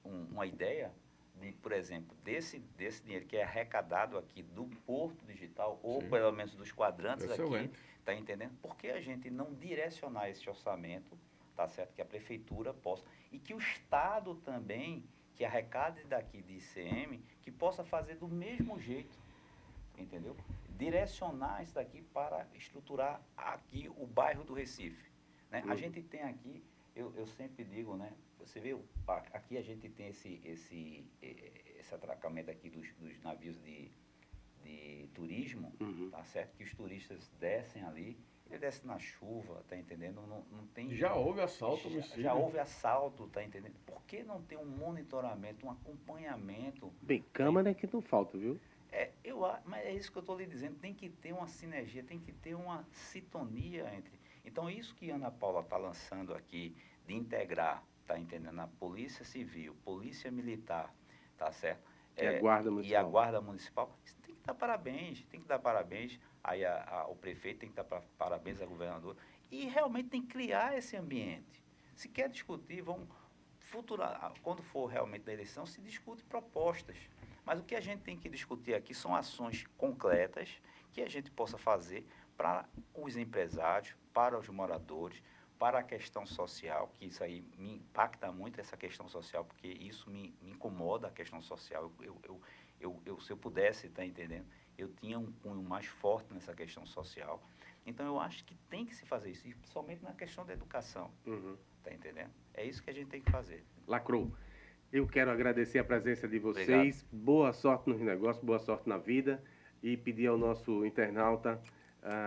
uma ideia de, por exemplo, desse dinheiro que é arrecadado aqui do Porto Digital, ou Sim. pelo menos dos quadrantes Excelente. aqui, tá entendendo? Por que a gente não direcionar esse orçamento, tá certo? Que a prefeitura possa, e que o Estado também, que arrecade daqui de ICM, que possa fazer do mesmo jeito, entendeu? Direcionar isso daqui para estruturar aqui o bairro do Recife, né? A gente tem aqui, eu sempre digo, né? Você vê, aqui a gente tem esse atracamento aqui dos navios de turismo, tá certo? Que os turistas descem ali, ele desce na chuva, tá entendendo? Não tem... Já houve assalto no Já houve assalto, tá entendendo? Por que não ter um monitoramento, um acompanhamento? Bem, câmera é que não falta, viu? Mas é isso que eu estou lhe dizendo, tem que ter uma sinergia, tem que ter uma sintonia entre... Então, isso que a Ana Paula está lançando aqui, de integrar, tá entendendo? A Polícia Civil, Polícia Militar, tá certo? E a Guarda Municipal. E a Guarda Municipal, isso tem que dar parabéns, aí o prefeito tem que dar parabéns à governadora, e realmente tem que criar esse ambiente. Se quer discutir, quando for realmente da eleição, se discute propostas. Mas o que a gente tem que discutir aqui são ações concretas que a gente possa fazer para os empresários, para os moradores, para a questão social, que isso aí me impacta muito, essa questão social, porque isso me incomoda, a questão social. Se eu pudesse, tá entendendo? Eu tinha um cunho mais forte nessa questão social. Então, eu acho que tem que se fazer isso, e principalmente na questão da educação, tá entendendo? É isso que a gente tem que fazer. Lacrou. Eu quero agradecer a presença de vocês. Obrigado. Boa sorte nos negócios, boa sorte na vida. E pedir ao nosso internauta,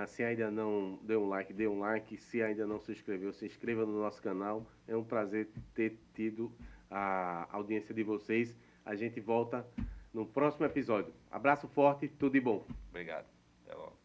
se ainda não deu um like, dê um like. Se ainda não se inscreveu, se inscreva no nosso canal. É um prazer ter tido a audiência de vocês. A gente volta no próximo episódio. Abraço forte, tudo de bom. Obrigado. Até logo.